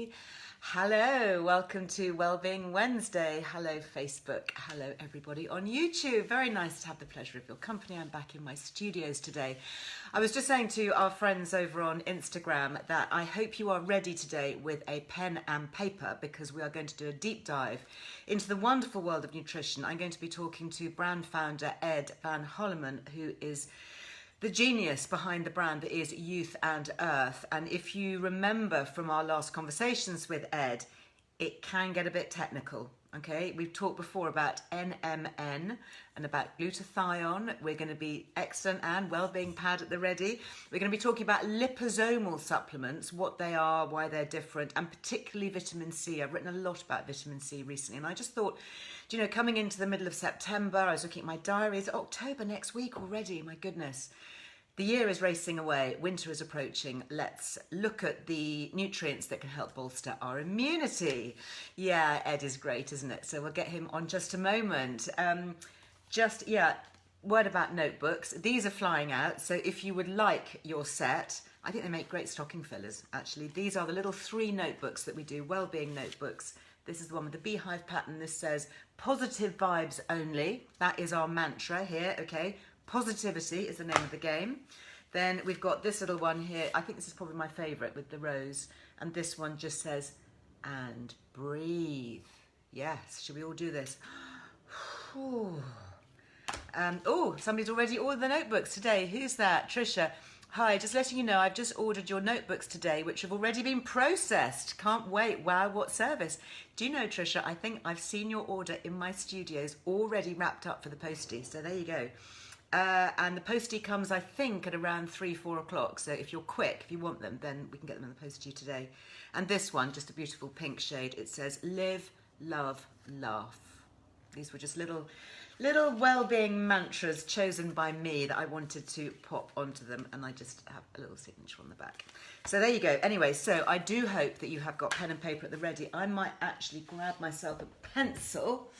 everybody. Hello, welcome to Wellbeing Wednesday. Hello, Facebook. Hello, everybody on YouTube. Very nice to have the pleasure of your company. I'm back in my studios today. I was just saying to our friends over on Instagram that I hope you are ready today with a pen and paper because we are going to do a deep dive into the wonderful world of nutrition. I'm going to be talking to brand founder Ed van Holleman, who is the genius behind the brand that is Youth and Earth. And if you remember from our last conversations with Ed, it can get a bit technical, okay? We've talked before about NMN and about glutathione. We're going to be excellent and well-being pad at the ready. We're going to be talking about liposomal supplements, what they are, why they're different, and particularly vitamin C. I've written a lot about vitamin C recently, and I just thought, you know, coming into the middle of September, I was looking at my diary, it's October next week already, my goodness. The year is racing away, winter is approaching. Let's look at the nutrients that can help bolster our immunity. Yeah, Ed is great, isn't it? So we'll get him on just a moment. Word about notebooks. These are flying out, so if you would like your set, I think they make great stocking fillers, actually. These are the little 3 notebooks that we do, wellbeing notebooks. This is the one with the beehive pattern. This says, positive vibes only. That is our mantra here, okay? Positivity is the name of the game. Then we've got this little one here. I think this is probably my favourite with the rose. And this one just says, and breathe. Yes, should we all do this? Somebody's already ordered the notebooks today. Who's that? Trisha. Hi, just letting you know, I've just ordered your notebooks today, which have already been processed. Can't wait. Wow, what service. Do you know, Trisha, I think I've seen your order in my studios already wrapped up for the postie. So there you go. And the postie comes, I think, at around 3-4 o'clock. So if you're quick, if you want them, then we can get them in the post to you today. And this one, just a beautiful pink shade. It says, live, love, laugh. These were just little well-being mantras chosen by me that I wanted to pop onto them. And I just have a little signature on the back. So there you go. Anyway, so I do hope that you have got pen and paper at the ready. I might actually grab myself a pencil.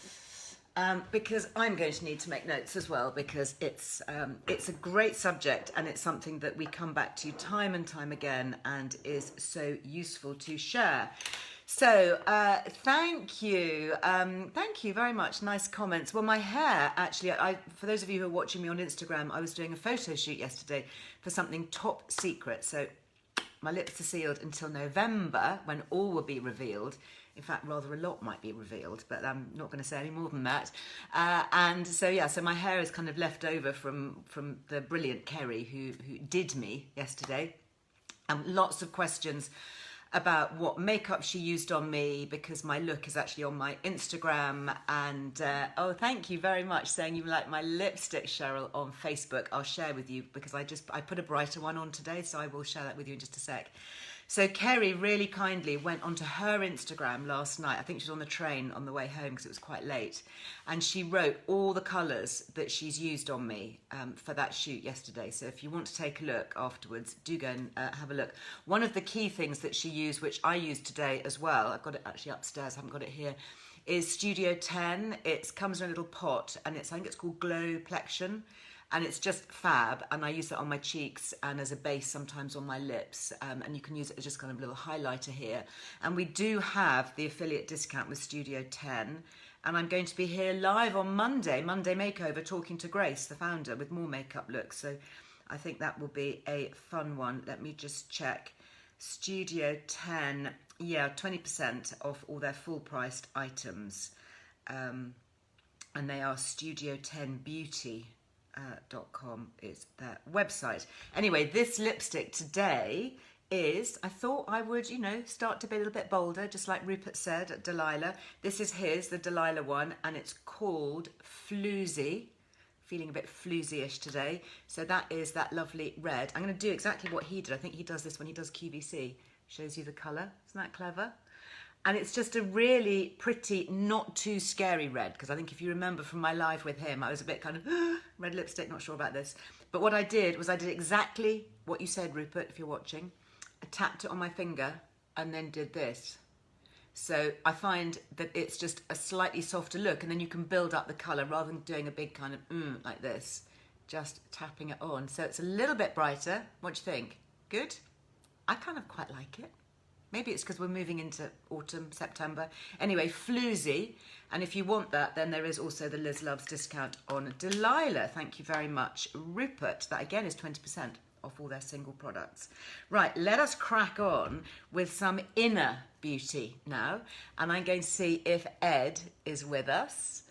Because I'm going to need to make notes as well, because it's a great subject and it's something that we come back to time and time again and is so useful to share. So thank you very much. Nice comments. Well, my hair, actually, for those of you who are watching me on Instagram, I was doing a photo shoot yesterday for something top secret. So my lips are sealed until November, when all will be revealed. In fact, rather a lot might be revealed, but I'm not going to say any more than that. So my hair is kind of left over from the brilliant Kerry who did me yesterday. Lots of questions about what makeup she used on me, because my look is actually on my Instagram. And thank you very much, saying you like my lipstick, Cheryl, on Facebook. I'll share with you, because I put a brighter one on today, so I will share that with you in just a sec. So Kerry really kindly went onto her Instagram last night. I think she was on the train on the way home because it was quite late. And she wrote all the colours that she's used on me for that shoot yesterday. So if you want to take a look afterwards, do go and have a look. One of the key things that she used, which I used today as well, I've got it actually upstairs, I haven't got it here, is Studio 10. It comes in a little pot, and I think it's called Glow Plexion. And it's just fab, and I use that on my cheeks and as a base sometimes on my lips, and you can use it as just kind of a little highlighter here. And we do have the affiliate discount with Studio 10, and I'm going to be here live on Monday Makeover, talking to Grace, the founder, with more makeup looks. So I think that will be a fun one. Let me just check. Studio 10, yeah, 20% off all their full-priced items, and they are Studio 10 Beauty. .com is their website. Anyway, this lipstick today is, I thought I would, start to be a little bit bolder, just like Rupert said, Delilah. This is the Delilah one, and it's called Floozy. Feeling a bit floozy-ish today. So that is that lovely red. I'm going to do exactly what he did. I think he does this when he does QVC. Shows you the colour. Isn't that clever? And it's just a really pretty, not too scary red, because I think if you remember from my live with him, I was a bit kind of, red lipstick, not sure about this. But what I did was I did exactly what you said, Rupert, if you're watching. I tapped it on my finger and then did this. So I find that it's just a slightly softer look, and then you can build up the colour rather than doing a big kind of like this, just tapping it on. So it's a little bit brighter. What do you think? Good? I kind of quite like it. Maybe it's because we're moving into autumn, September. Anyway, floozy. And if you want that, then there is also the Liz Loves discount on Delilah. Thank you very much, Rupert. That again is 20% off all their single products. Right, let us crack on with some inner beauty now. And I'm going to see if Ed is with us.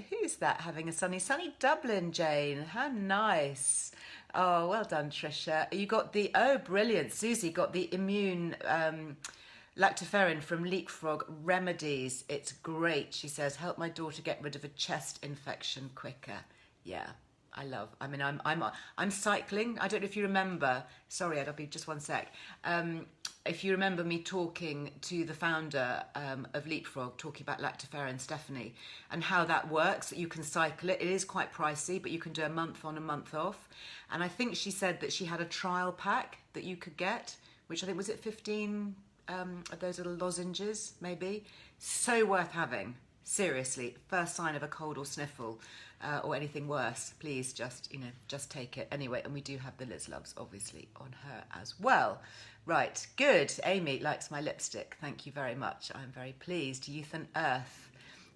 Who's that having a sunny Dublin, Jane? How nice. Oh, well done, Trisha. You got the, oh, brilliant. Susie got the immune lactoferrin from Leapfrog Remedies. It's great, she says. Help my daughter get rid of a chest infection quicker. Yeah, I'm cycling. I don't know if you remember. Sorry, Ed, I'll be just one sec. If you remember me talking to the founder of Leapfrog, talking about lactoferrin, Stephanie, and how that works, that you can cycle it. It is quite pricey, but you can do a month on, a month off. And I think she said that she had a trial pack that you could get, which I think, was it 15 of those little lozenges, maybe? So worth having. Seriously, first sign of a cold or sniffle or anything worse, please just take it. Anyway, and we do have the Liz Loves, obviously, on her as well. Right, good. Amy likes my lipstick. Thank you very much. I'm very pleased. Youth and Earth.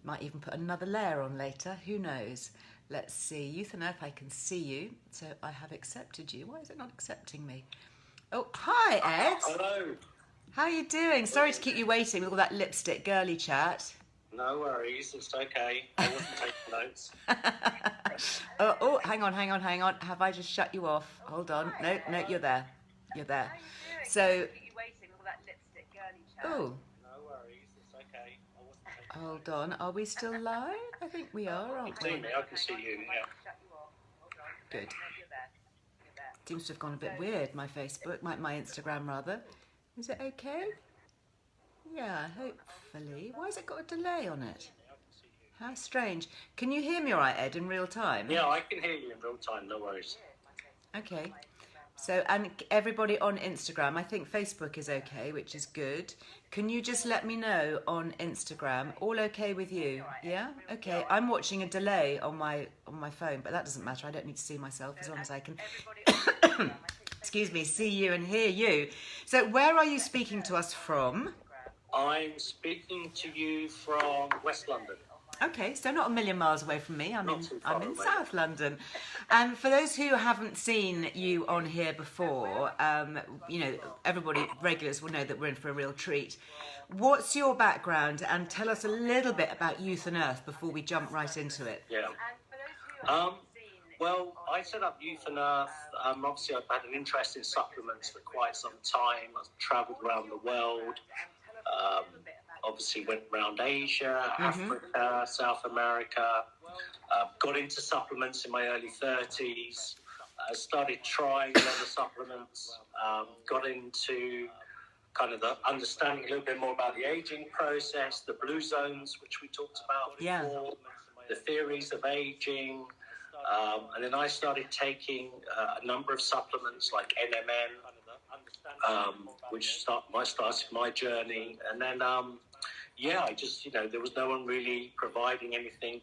Might even put another layer on later. Who knows? Let's see. Youth and Earth, I can see you. So I have accepted you. Why is it not accepting me? Oh, hi, Ed. Hello. How are you doing? Sorry to keep you waiting with all that lipstick girly chat. No worries, it's okay. I wasn't taking notes. Oh, hang on. Have I just shut you off? Hold on. No, you're there. You're there. So, oh. No worries, it's okay. I wasn't taking Hold on. Are we still live? I think we are, aren't we? See me, I can see you, yeah. Good. Seems to have gone a bit weird, my Facebook, my Instagram rather. Is it okay? Yeah, hopefully. Why has it got a delay on it? How strange. Can you hear me all right, Ed, in real time? Yeah, I can hear you in real time, no worries. Okay. So, and everybody on Instagram, I think Facebook is okay, which is good. Can you just let me know on Instagram? All okay with you? Yeah? Okay. I'm watching a delay on my phone, but that doesn't matter. I don't need to see myself as long as I can excuse me, see you and hear you. So where are you speaking to us from? I'm speaking to you from West London. Okay, so not a million miles away from me. I'm in away. South London. And for those who haven't seen you on here before, everybody, regulars will know that we're in for a real treat. What's your background? And tell us a little bit about Youth and Earth before we jump right into it. Yeah. Well, I set up Youth and Earth. Obviously, I've had an interest in supplements for quite some time. I've travelled around the world. Obviously went around Asia, Africa, South America, got into supplements in my early 30s, started trying other supplements, got into kind of the understanding a little bit more about the aging process, the blue zones, which we talked about before, the theories of aging, and then I started taking a number of supplements like NMN, which started my journey, and then I just there was no one really providing anything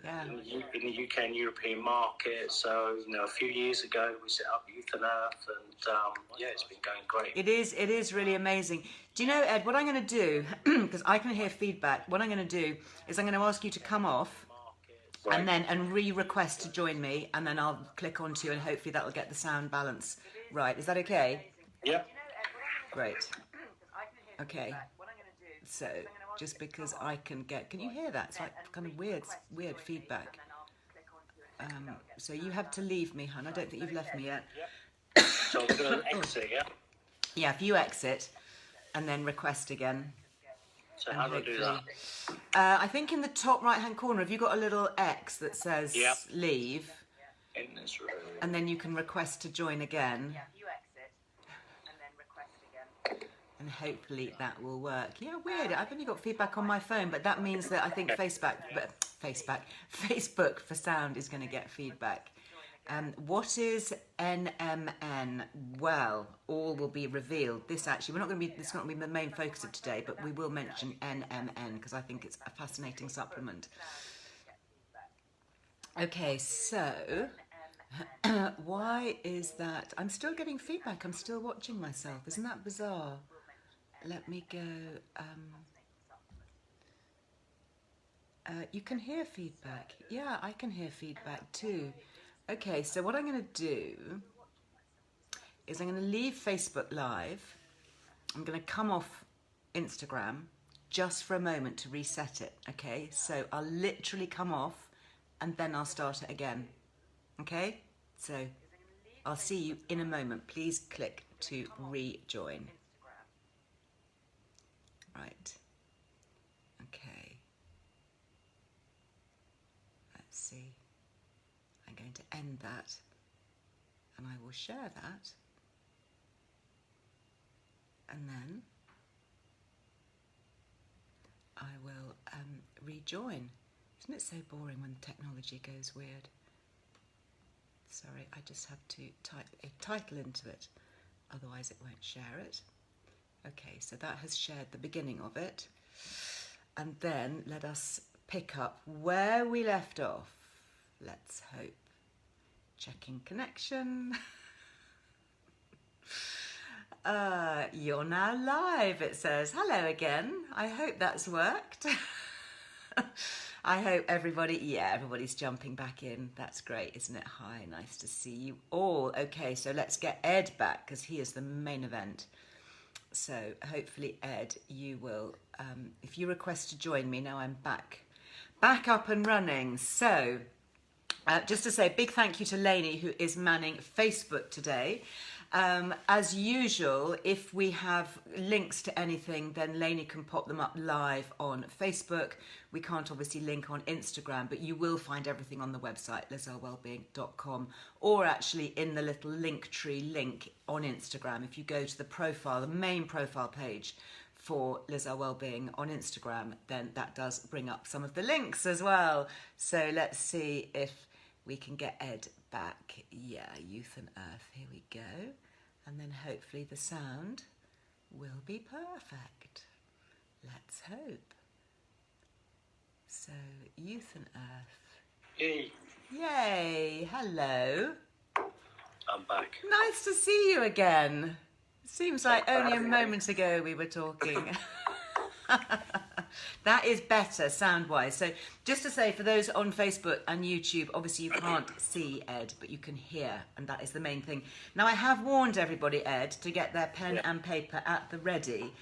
in the UK and European market. So a few years ago we set up Youth and Earth, and it's been going great. It is really amazing. Do you know, Ed, what I'm going to do, because I can hear feedback, what I'm going to do is I'm going to ask you to come off and re-request to join me, and then I'll click onto you, and hopefully that'll get the sound balance right. Is that okay? Yep. Great. Okay. So, just because I can you hear that? It's like kind of weird feedback. So you have to leave me, hon. I don't think you've left me yet. So I'm going to exit, yeah? Yeah, if you exit and then request again. So how do I do that? I think in the top right-hand corner, have you got a little X that says leave? In this room. And then you can request to join again. And hopefully that will work. Yeah, weird. I've only got feedback on my phone, but that means that I think Facebook for sound is going to get feedback. What is NMN? Well, all will be revealed. This not going to be the main focus of today, but we will mention NMN because I think it's a fascinating supplement. Okay, so why is that? I'm still getting feedback. I'm still watching myself. Isn't that bizarre? let me go. You can hear feedback. Yeah, I can hear feedback too. Okay, so what I'm going to do is I'm going to leave Facebook Live. I'm going to come off Instagram just for a moment to reset it, okay? So I'll literally come off and then I'll start it again, okay? So I'll see you in a moment. Please click to rejoin. Right. Okay. Let's see. I'm going to end that and I will share that. And then I will rejoin. Isn't it so boring when technology goes weird? Sorry, I just have to type a title into it, otherwise it won't share it. Okay, so that has shared the beginning of it. And then let us pick up where we left off. Let's hope. Checking connection. You're now live, it says. Hello again. I hope that's worked. I hope everybody's jumping back in. That's great, isn't it? Hi, nice to see you all. Okay, so let's get Ed back because he is the main event. So hopefully, Ed, you will, if you request to join me, now I'm back up and running. So just to say a big thank you to Lainey, who is manning Facebook today. As usual, if we have links to anything, then Lainey can pop them up live on Facebook. We can't obviously link on Instagram, but you will find everything on the website, lizearlewellbeing.com, or actually in the little Linktree link on Instagram. If you go to the profile, the main profile page for Liz Earle Wellbeing on Instagram, then that does bring up some of the links as well. So let's see if we can get Ed back. Yeah, Youth and Earth, here we go. And then hopefully the sound will be perfect. Let's hope. So, Youth and Earth. Hey. Yay, hello. I'm back. Nice to see you again. Seems like only a moment ago we were talking. That is better sound-wise. So just to say, for those on Facebook and YouTube, obviously you can't see Ed, but you can hear, and that is the main thing. Now, I have warned everybody, Ed, to get their pen and paper at the ready,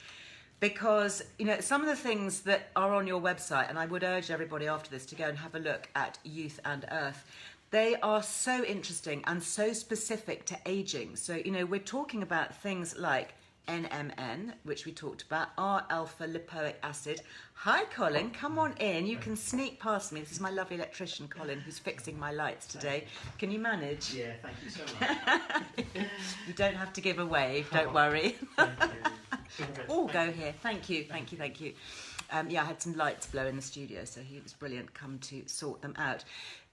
because, you know, some of the things that are on your website, and I would urge everybody after this to go and have a look at Youth and Earth, they are so interesting and so specific to aging. So, you know, we're talking about things like NMN, which we talked about, R-alpha lipoic acid. Hi, Colin, come on in. You can sneak past me. This is my lovely electrician, Colin, who's fixing my lights today. Can you manage? Yeah, thank you so much. You don't have to give a wave, don't worry. Thank you. Oh, go here. Thank you. Yeah, I had some lights blow in the studio, so he was brilliant, come to sort them out.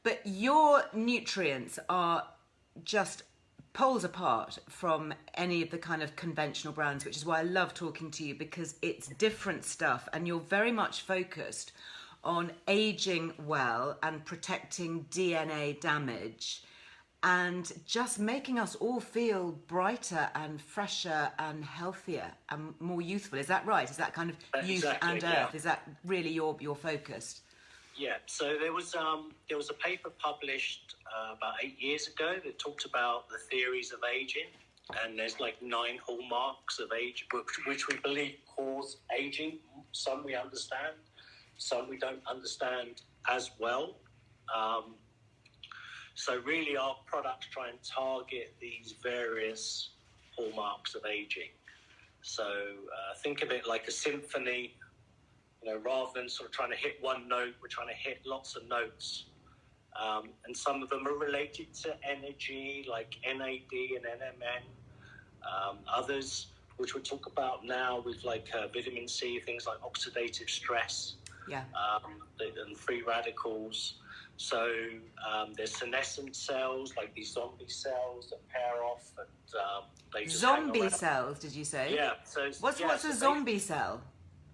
But your nutrients are just poles apart from any of the kind of conventional brands, which is why I love talking to you, because it's different stuff and you're very much focused on aging well and protecting DNA damage and just making us all feel brighter and fresher and healthier and more youthful. Is that right? Is that kind of Youth and Earth? Is that really your focus? Yeah, so there was a paper published about 8 years ago that talked about the theories of aging, and there's like 9 hallmarks of age, which we believe cause aging. Some we understand, some we don't understand as well. So really our products try and target these various hallmarks of aging. So think of it like a symphony. You know, rather than sort of trying to hit one note, we're trying to hit lots of notes. And some of them are related to energy, like NAD and NMN. Others, which we'll talk about now with like vitamin C, things like oxidative stress, and free radicals. So there's senescent cells, like these zombie cells that pair off and they just zombie cells, did you say? Yeah. So what's a zombie cell?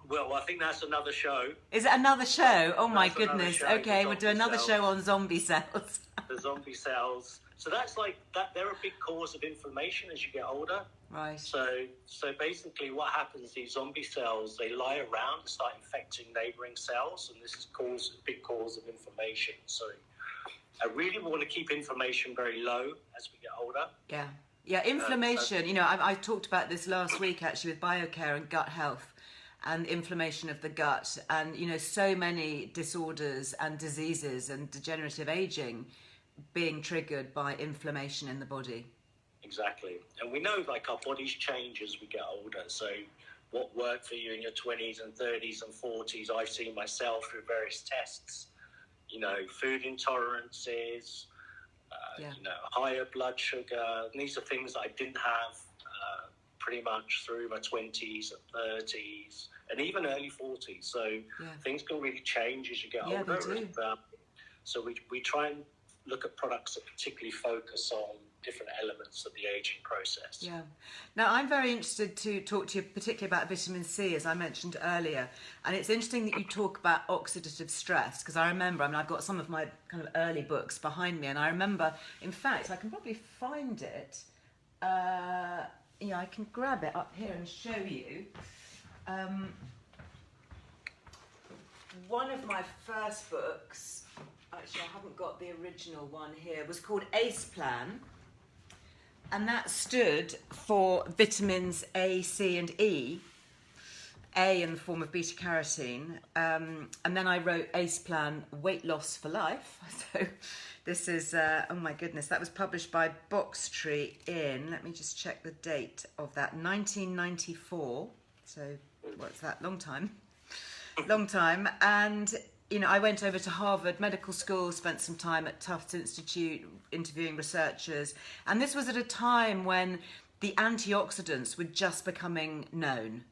Well, I think that's another show. Is it another show? Oh my That's another goodness. show, Okay, the we'll do zombie another cells. show on zombie cells. The zombie cells. So that's like that. They're a big cause of inflammation as you get older. Right. So basically, what happens? These zombie cells, they lie around and start infecting neighboring cells, and this is a big cause of inflammation. So I really want to keep inflammation very low as we get older. Yeah. Yeah, inflammation. You know, I talked about this last week actually with biocare and gut health and inflammation of the gut, and you know, so many disorders and diseases and degenerative aging being triggered by inflammation in the body. Exactly. And we know like our bodies change as we get older. So what worked for you in your 20s and 30s and 40s, I've seen myself through various tests, you know, food intolerances, you know, higher blood sugar. And these are things that I didn't have pretty much through my 20s and 30s and even early 40s. So things can really change as you get older. They do. And, so we try and look at products that particularly focus on different elements of the aging process. Yeah. Now, I'm very interested to talk to you particularly about vitamin C, as I mentioned earlier. And it's interesting that you talk about oxidative stress, because I remember, I mean, I've got some of my kind of early books behind me, and I remember, in fact, I can probably find it. Yeah, I can grab it up here and show you. One of my first books, actually I haven't got the original one here, was called ACE Plan, and that stood for vitamins A, C and E. A in the form of beta carotene, and then I wrote ACE Plan Weight Loss for Life. So this is, oh my goodness, that was published by Box Tree in, let me just check the date of that, 1994. So what's that, long time. And you know, I went over to Harvard Medical School, spent some time at Tufts Institute interviewing researchers, and this was at a time when the antioxidants were just becoming known,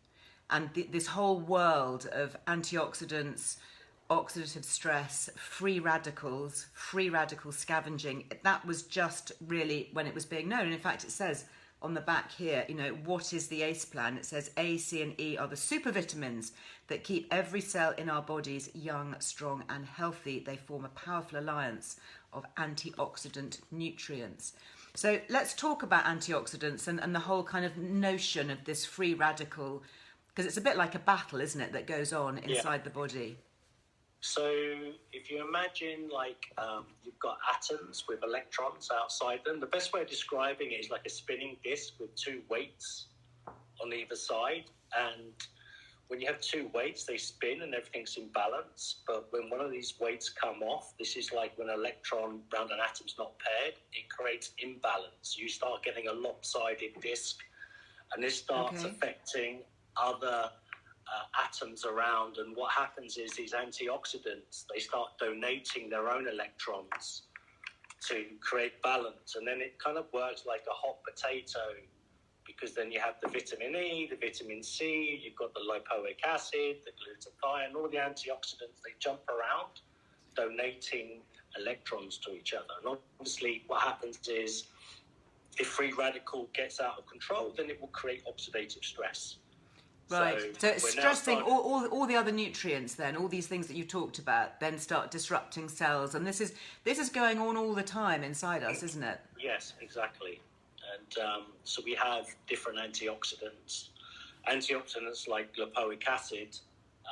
and this whole world of antioxidants, oxidative stress, free radical scavenging, that was just really when it was being known. And in fact, it says on the back here, you know, what is the ACE Plan? It says A, C and E are the supervitamins that keep every cell in our bodies young, strong and healthy. They form a powerful alliance of antioxidant nutrients. So let's talk about antioxidants and the whole kind of notion of this free radical, because it's a bit like a battle, isn't it, that goes on inside the body. So if you imagine like you've got atoms with electrons outside them, the best way of describing it is like a spinning disc with two weights on either side. And when you have two weights, they spin and everything's in balance. But when one of these weights come off, this is like when an electron around an atom's not paired, it creates imbalance. You start getting a lopsided disc, and this starts affecting other atoms around, and what happens is these antioxidants, they start donating their own electrons to create balance, and then it kind of works like a hot potato, because then you have the vitamin E, the vitamin C, you've got the lipoic acid, the glutathione, all the antioxidants, they jump around donating electrons to each other. And obviously what happens is if free radical gets out of control, then it will create oxidative stress. Right, so it's stressing all the other nutrients then, all these things that you talked about, then start disrupting cells. And this is going on all the time inside us, isn't it? Yes, exactly. And so we have different antioxidants. Antioxidants like lipoic acid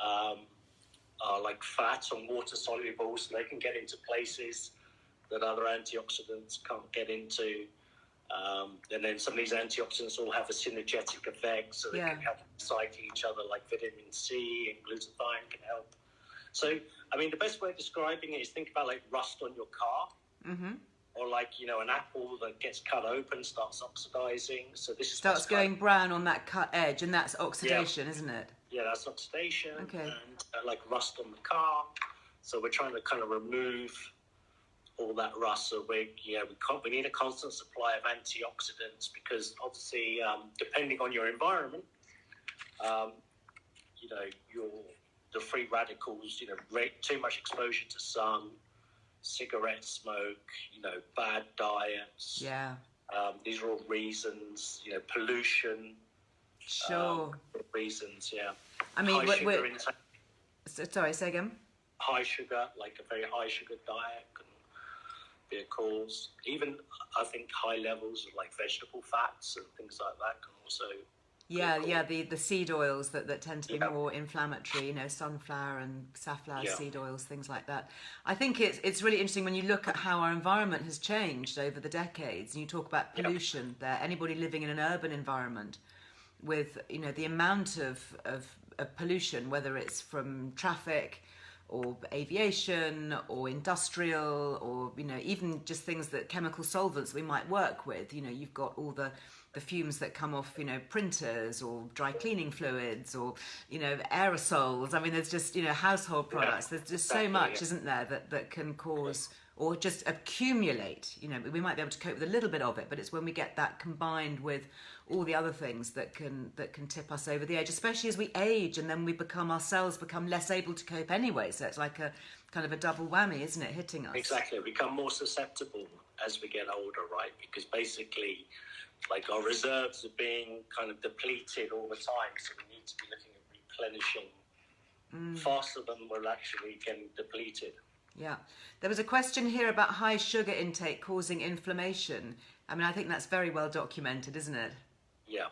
are like fat and water soluble, so they can get into places that other antioxidants can't get into. And then some of these antioxidants all have a synergetic effect, so they can help fight each other, like vitamin C and glutathione can help. So, I mean, the best way of describing it is think about like rust on your car, or like, you know, an apple that gets cut open, starts oxidizing. So this starts going brown on that cut edge, and that's oxidation, isn't it? Yeah, that's oxidation. Okay. And like rust on the car. So we're trying to kind of remove all that rust. So we need a constant supply of antioxidants, because obviously depending on your environment, you know, the free radicals, you know, too much exposure to sun, cigarette smoke, you know, bad diets. Yeah. These are all reasons, you know, pollution. Sure. Reasons, yeah. I mean, high sugar intake, sorry, say again. high sugar, like a very high sugar diet can be a cause. Even, I think, high levels of like vegetable fats and things like that can also. Yeah, the seed oils that tend to be Yeah. more inflammatory, you know, sunflower and safflower Yeah. seed oils, things like that. I think it's really interesting when you look at how our environment has changed over the decades, and you talk about pollution there. Anybody living in an urban environment with, you know, the amount of pollution, whether it's from traffic or aviation or industrial or, you know, even just things that chemical solvents we might work with. You know, you've got all the fumes that come off, you know, printers or dry cleaning fluids or, you know, aerosols. I mean, there's just, you know, household products. There's just so much, isn't there, that can cause or just accumulate. You know, we might be able to cope with a little bit of it, but it's when we get that combined with all the other things that can tip us over the edge, especially as we age, and then we ourselves become less able to cope anyway. So it's like a kind of a double whammy, isn't it, hitting us? Exactly. We become more susceptible as we get older, right? Because basically, like, our reserves are being kind of depleted all the time, so we need to be looking at replenishing faster than we're actually getting depleted. Yeah. There was a question here about high sugar intake causing inflammation. I mean, I think that's very well documented, isn't it? Yeah.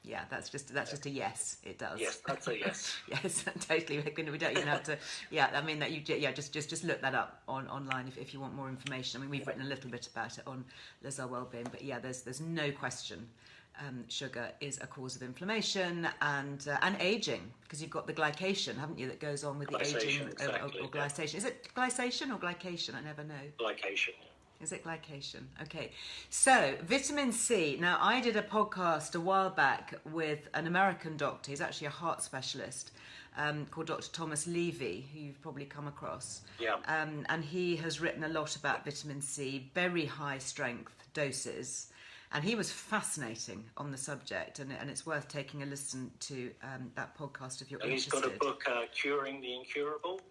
Yeah, that's just a yes. It does. Yes, that's a yes. Yes, totally. We don't even have to. Yeah, I mean that just look that up online if you want more information. I mean, we've written a little bit about it on Earle Wellbeing, but yeah, there's no question. Sugar is a cause of inflammation and aging, because you've got the glycation, haven't you, that goes on with the aging or glycation. Is it glycation or glycation? I never know. Glycation. Is it glycation? Okay. So, vitamin C. Now, I did a podcast a while back with an American doctor. He's actually a heart specialist called Dr. Thomas Levy, who you've probably come across. Yeah. And he has written a lot about vitamin C, very high strength doses. And he was fascinating on the subject, and it's worth taking a listen to that podcast if you're interested. And he's got a book, Curing the Incurable.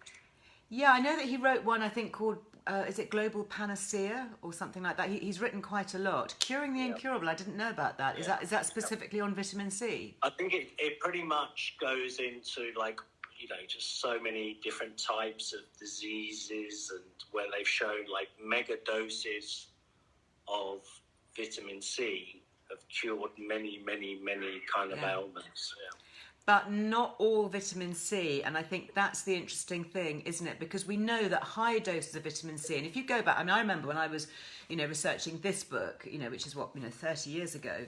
Yeah, I know that he wrote one, I think, called, is it Global Panacea or something like that? He's written quite a lot. Curing the Incurable, I didn't know about that. Is that specifically on vitamin C? I think it pretty much goes into, like, you know, just so many different types of diseases, and where they've shown, like, mega doses of vitamin C have cured many, many, many kind of ailments. Yeah. But not all vitamin C, and I think that's the interesting thing, isn't it? Because we know that high doses of vitamin C, and if you go back, I mean, I remember when I was, you know, researching this book, you know, which is 30 years ago,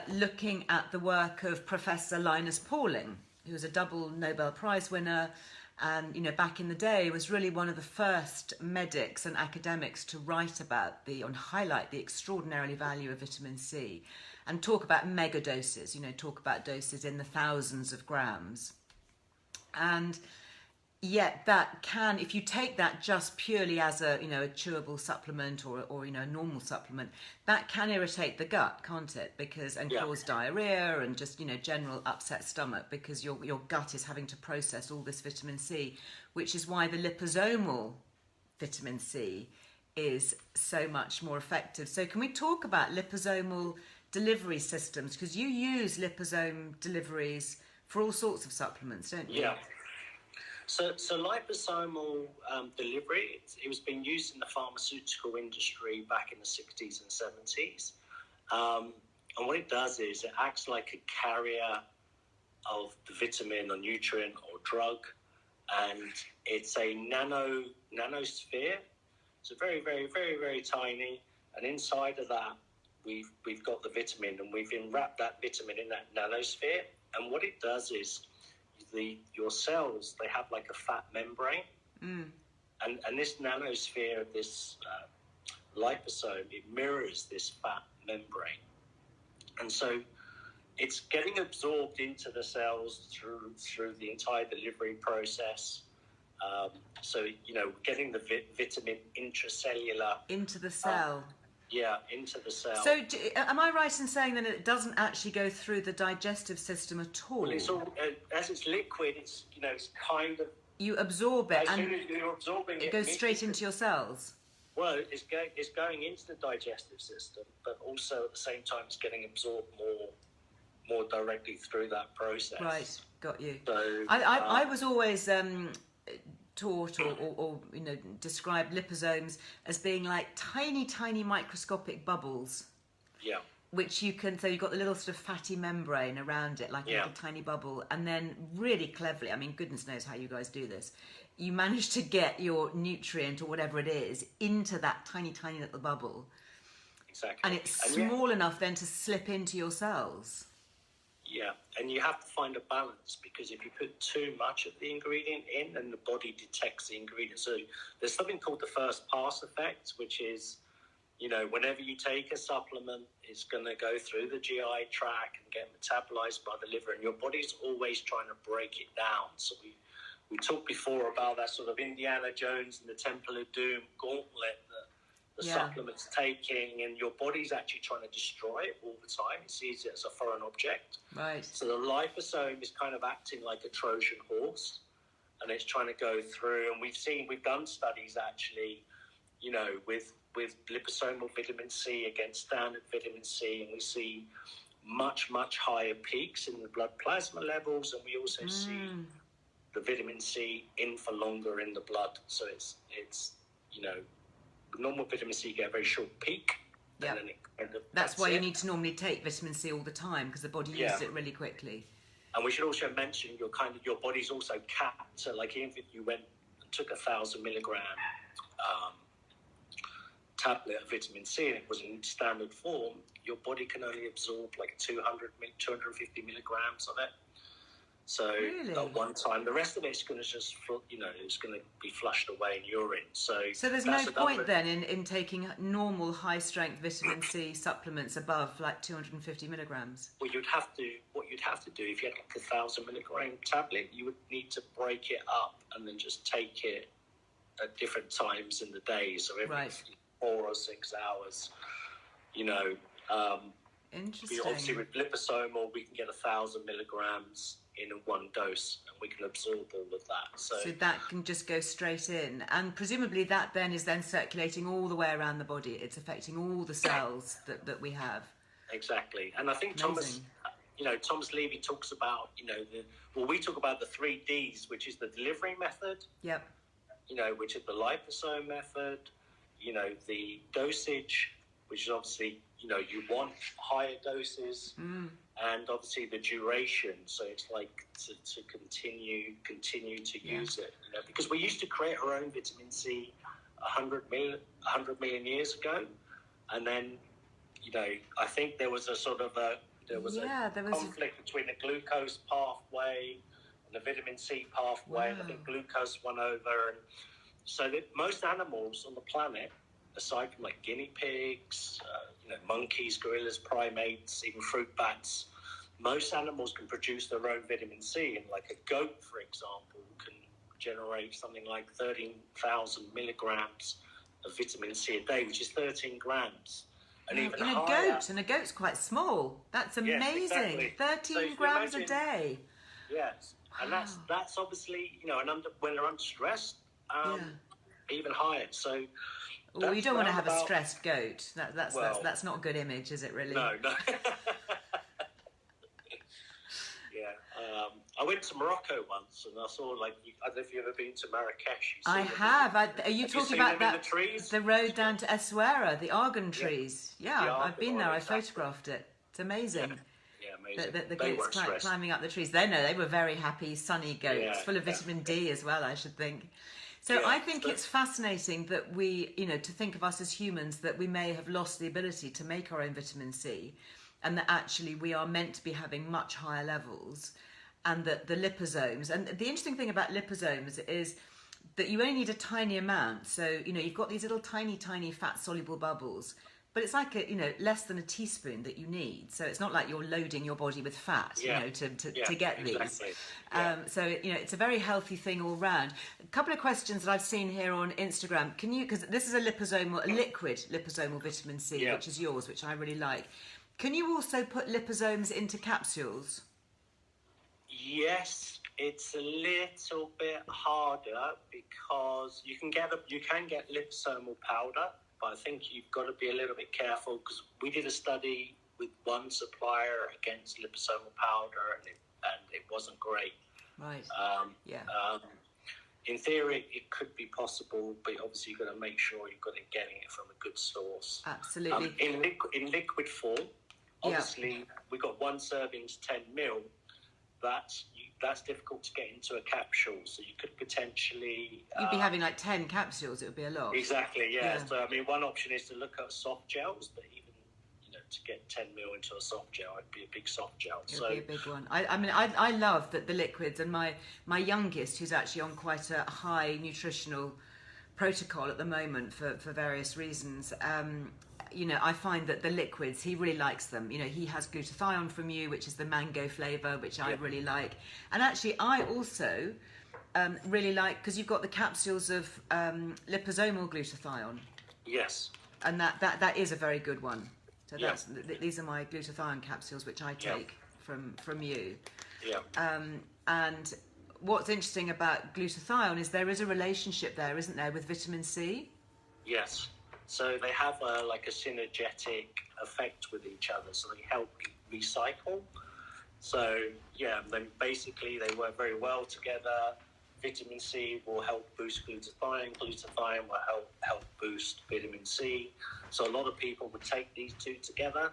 looking at the work of Professor Linus Pauling, who was a double Nobel Prize winner, and, you know, back in the day was really one of the first medics and academics to write about and highlight the extraordinary value of vitamin C. And talk about mega doses, you know, talk about doses in the thousands of grams. And yet that can, if you take that just purely as a, you know, a chewable supplement or you know, a normal supplement, that can irritate the gut, can't it? And cause diarrhea and just, you know, general upset stomach, because your gut is having to process all this vitamin C, which is why the liposomal vitamin C is so much more effective. So can we talk about liposomal delivery systems, because you use liposome deliveries for all sorts of supplements, don't you? Yeah. So liposomal delivery, it was being used in the pharmaceutical industry back in the 60s and 70s. And what it does is it acts like a carrier of the vitamin or nutrient or drug, and it's a nanosphere. So very, very, very, very tiny, and inside of that we've got the vitamin, and we've enwrapped that vitamin in that nanosphere. And what it does is your cells, they have like a fat membrane, and this nanosphere of this liposome, it mirrors this fat membrane, and so it's getting absorbed into the cells through the entire delivery process. So, you know, getting the vitamin intracellular into the cell. Into the cell. So, am I right in saying that it doesn't actually go through the digestive system at all? Well, it's all, as it's liquid, it's, you know, it's kind of... You absorb it, as soon as you're absorbing it goes straight into your cells? Well, it's going into the digestive system, but also at the same time it's getting absorbed more more directly through that process. Right, got you. So I was always taught or described liposomes as being like tiny microscopic bubbles. Yeah. Which you can, so you've got the little sort of fatty membrane around it, like a little tiny bubble, and then really cleverly, I mean, goodness knows how you guys do this, you manage to get your nutrient or whatever it is into that tiny little bubble. Exactly. And it's small enough then to slip into your cells. Yeah, and you have to find a balance, because if you put too much of the ingredient in, then the body detects the ingredient. So there's something called the first pass effect, which is, whenever you take a supplement, it's going to go through the GI tract and get metabolized by the liver, and your body's always trying to break it down. So we talked before about that sort of Indiana Jones and the Temple of Doom gauntlet that the supplement's taking, and your body's actually trying to destroy it all the time. It sees it as a foreign object. Right. So the liposome is kind of acting like a Trojan horse, and it's trying to go through, and we've done studies actually, with liposomal vitamin C against standard vitamin C, and we see much higher peaks in the blood plasma levels, and we also see the vitamin C in for longer in the blood. So it's normal vitamin C, you get a very short peak. Yeah. And then that's why you need to normally take vitamin C all the time, because the body uses it really quickly. And we should also mention your body's also capped. So like even if you went and took 1,000 milligram tablet of vitamin C and it was in standard form, your body can only absorb like 250 milligrams of it. So at one time, the rest of it's going to just, it's going to be flushed away in urine. So there's no point then in taking normal high-strength vitamin C supplements above like 250 milligrams? What you'd have to do, if you had like 1,000 milligram tablet, you would need to break it up and then just take it at different times in the day. So every 4 or 6 hours, Interesting. Obviously with liposomal, we can get 1,000 milligrams in one dose, and we can absorb all of that. So that can just go straight in, and presumably that then is then circulating all the way around the body. It's affecting all the cells that we have. Exactly, and I think Amazing. Thomas Levy talks about we talk about the 3 Ds, which is the delivery method. Yep. Which is the liposome method. The dosage, which is obviously you want higher doses. And obviously the duration, so it's like to continue to use it, because we used to create our own vitamin C 100 million years ago, and then I think there was a sort of a conflict between the glucose pathway and the vitamin C pathway, and I think glucose won over, and so that most animals on the planet, aside from like guinea pigs, monkeys, gorillas, primates, even fruit bats, most animals can produce their own vitamin C. And like a goat, for example, can generate something like 13,000 milligrams of vitamin C a day, which is 13 grams. And even higher. And a goat's quite small. That's amazing. Yes, exactly. 13 grams a day. Yes. And that's obviously, when they're under stress, even higher. So you don't want to have a stressed goat. That's not a good image, is it really? No. I went to Morocco once, and I saw I don't know if you've ever been to Marrakesh. I have. Are you talking about that? The road down to Essaouira, the argan trees. Yeah, I've been there. I photographed it. It's amazing. Yeah, amazing. The goats climbing up the trees. They were very happy, sunny goats, full of vitamin D as well, I should think. So I think it's fascinating that we, to think of us as humans, that we may have lost the ability to make our own vitamin C, and that actually we are meant to be having much higher levels, and that the liposomes, and the interesting thing about liposomes is that you only need a tiny amount. So, you've got these little tiny fat soluble bubbles, but it's like less than a teaspoon that you need. So it's not like you're loading your body with fat, to get these. Exactly. So it's a very healthy thing all round. A couple of questions that I've seen here on Instagram. Because this is a liquid liposomal vitamin C, which is yours, which I really like. Can you also put liposomes into capsules? Yes, it's a little bit harder because you can get liposomal powder, but I think you've got to be a little bit careful, because we did a study with one supplier against liposomal powder, and it wasn't great. Right. In theory, it could be possible, but obviously you've got to make sure you've got it getting it from a good source. Absolutely. In liquid form, obviously we got 1 serving to 10 ml. That's difficult to get into a capsule, so you could potentially... You'd be having like 10 capsules, it would be a lot. Exactly, yeah. So, I mean, one option is to look at soft gels, but even, to get 10 ml into a soft gel, it'd be a big soft gel. It would be a big one. I love that the liquids, and my youngest, who's actually on quite a high nutritional protocol at the moment for various reasons, I find that the liquids, he really likes them. He has glutathione from you, which is the mango flavour, which I really like. And actually, I also really like, because you've got the capsules of liposomal glutathione. Yes. And that is a very good one. So these are my glutathione capsules, which I take from you. Yeah. And what's interesting about glutathione is there is a relationship there, isn't there, with vitamin C? Yes. So they have a synergetic effect with each other. So they help recycle. So then basically they work very well together. Vitamin C will help boost glutathione. Glutathione will help boost vitamin C. So a lot of people would take these two together.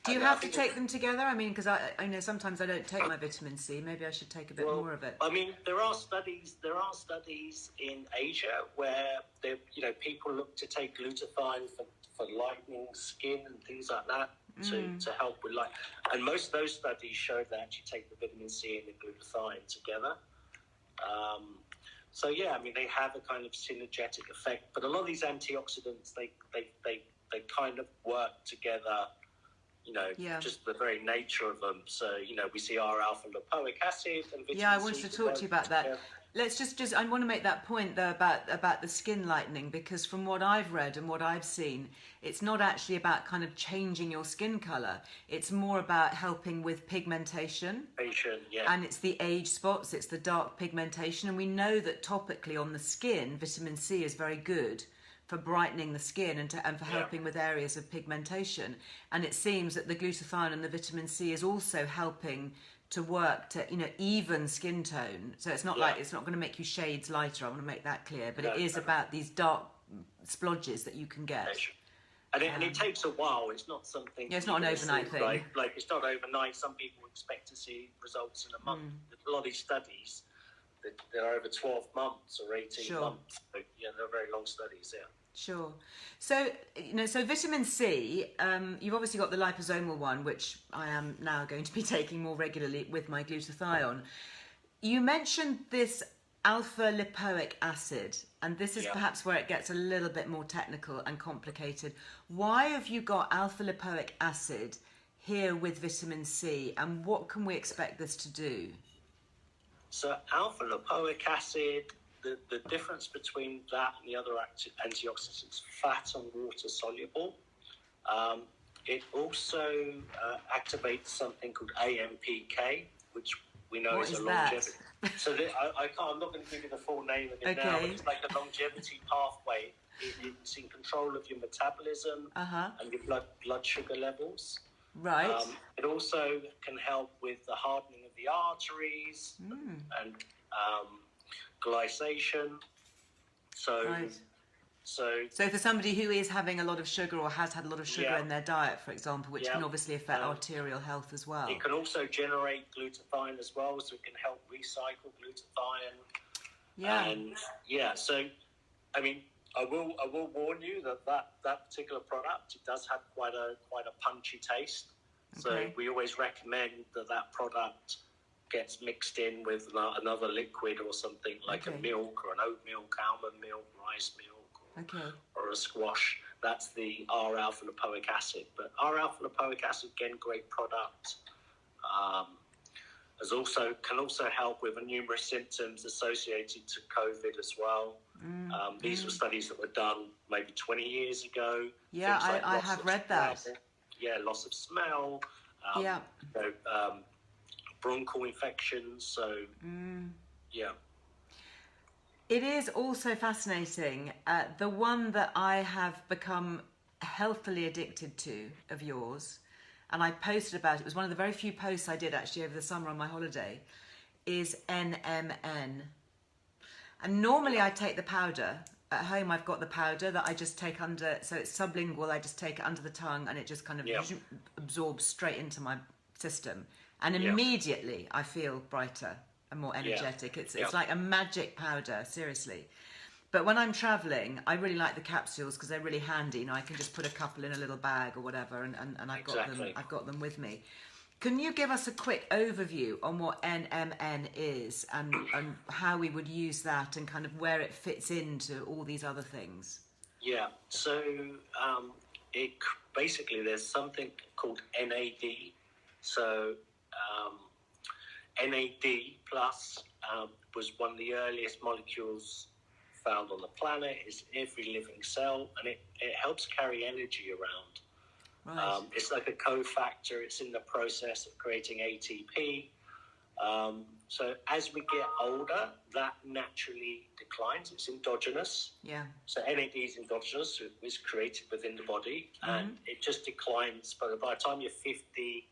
Do you have to take them together? I mean, because I know sometimes I don't take my vitamin C. Maybe I should take a bit more of it. I mean, there are studies in Asia where people look to take glutathione for lightening skin and things like that to help with light. And most of those studies show that actually take the vitamin C and the glutathione together. They have a kind of synergetic effect. But a lot of these antioxidants, they kind of work together. Just the very nature of them. So, we see our alpha lipoic acid and vitamin C. I wanted to talk to you about that. Yeah. Let's just I want to make that point though about the skin lightening, because from what I've read and what I've seen, it's not actually about kind of changing your skin colour. It's more about helping with pigmentation. And it's the age spots, it's the dark pigmentation. And we know that topically on the skin, vitamin C is very good for brightening the skin and for helping with areas of pigmentation. And it seems that the glutathione and the vitamin C is also helping to work to even skin tone. So it's not like it's not going to make you shades lighter. I want to make that clear. But it is about these dark splodges that you can get. And it takes a while. It's not something. It's not an overnight thing. Like it's not overnight. Some people expect to see results in a month. A lot of these studies, they're over 12 months or 18 months. So, they're very long studies. Yeah. Sure. So, so vitamin C, you've obviously got the liposomal one, which I am now going to be taking more regularly with my glutathione. You mentioned this alpha lipoic acid, and this is perhaps where it gets a little bit more technical and complicated. Why have you got alpha lipoic acid here with vitamin C, and what can we expect this to do? So alpha lipoic acid, the difference between that and the other antioxidants, it's fat and water soluble. It also activates something called AMPK, which we know is a longevity. So I'm not going to give you the full name of it now, but it's like a longevity pathway. It's in control of your metabolism and your blood sugar levels. Right. It also can help with the hardening of the arteries and glycation. So for somebody who is having a lot of sugar or has had a lot of sugar in their diet, for example, which can obviously affect arterial health as well. It can also generate glutathione as well, so it can help recycle glutathione. So I mean, I will warn you that particular product, it does have quite a punchy taste. So we always recommend that product gets mixed in with another liquid or something like a milk or an oat milk, almond milk, rice milk, or a squash. That's the R-alpha lipoic acid. But R-alpha lipoic acid, again, great product. Can also help with numerous symptoms associated to COVID as well. These were studies that were done maybe 20 years ago. Yeah, I have read that. Loss of smell. Bronchial infections. So, It is also fascinating. The one that I have become healthily addicted to of yours, and I posted about it. It was one of the very few posts I did actually over the summer on my holiday, is NMN. And normally I take the powder. At home I've got the powder that I just take under, so it's sublingual, I just take it under the tongue and it just kind of absorbs straight into my system. And immediately I feel brighter and more energetic. It's like a magic powder, seriously. But when I'm traveling, I really like the capsules because they're really handy. You know, I can just put a couple in a little bag or whatever, and I've got them with me. Can you give us a quick overview on what NMN is and how we would use that and kind of where it fits into all these other things? Yeah, so basically there's something called NAD. So NAD plus was one of the earliest molecules found on the planet. It's in every living cell, and it helps carry energy around. Right. It's like a cofactor. It's in the process of creating ATP. So as we get older, that naturally declines. It's endogenous. Yeah. So NAD is endogenous. So it's created within the body, and it just declines. But by the time you're 50,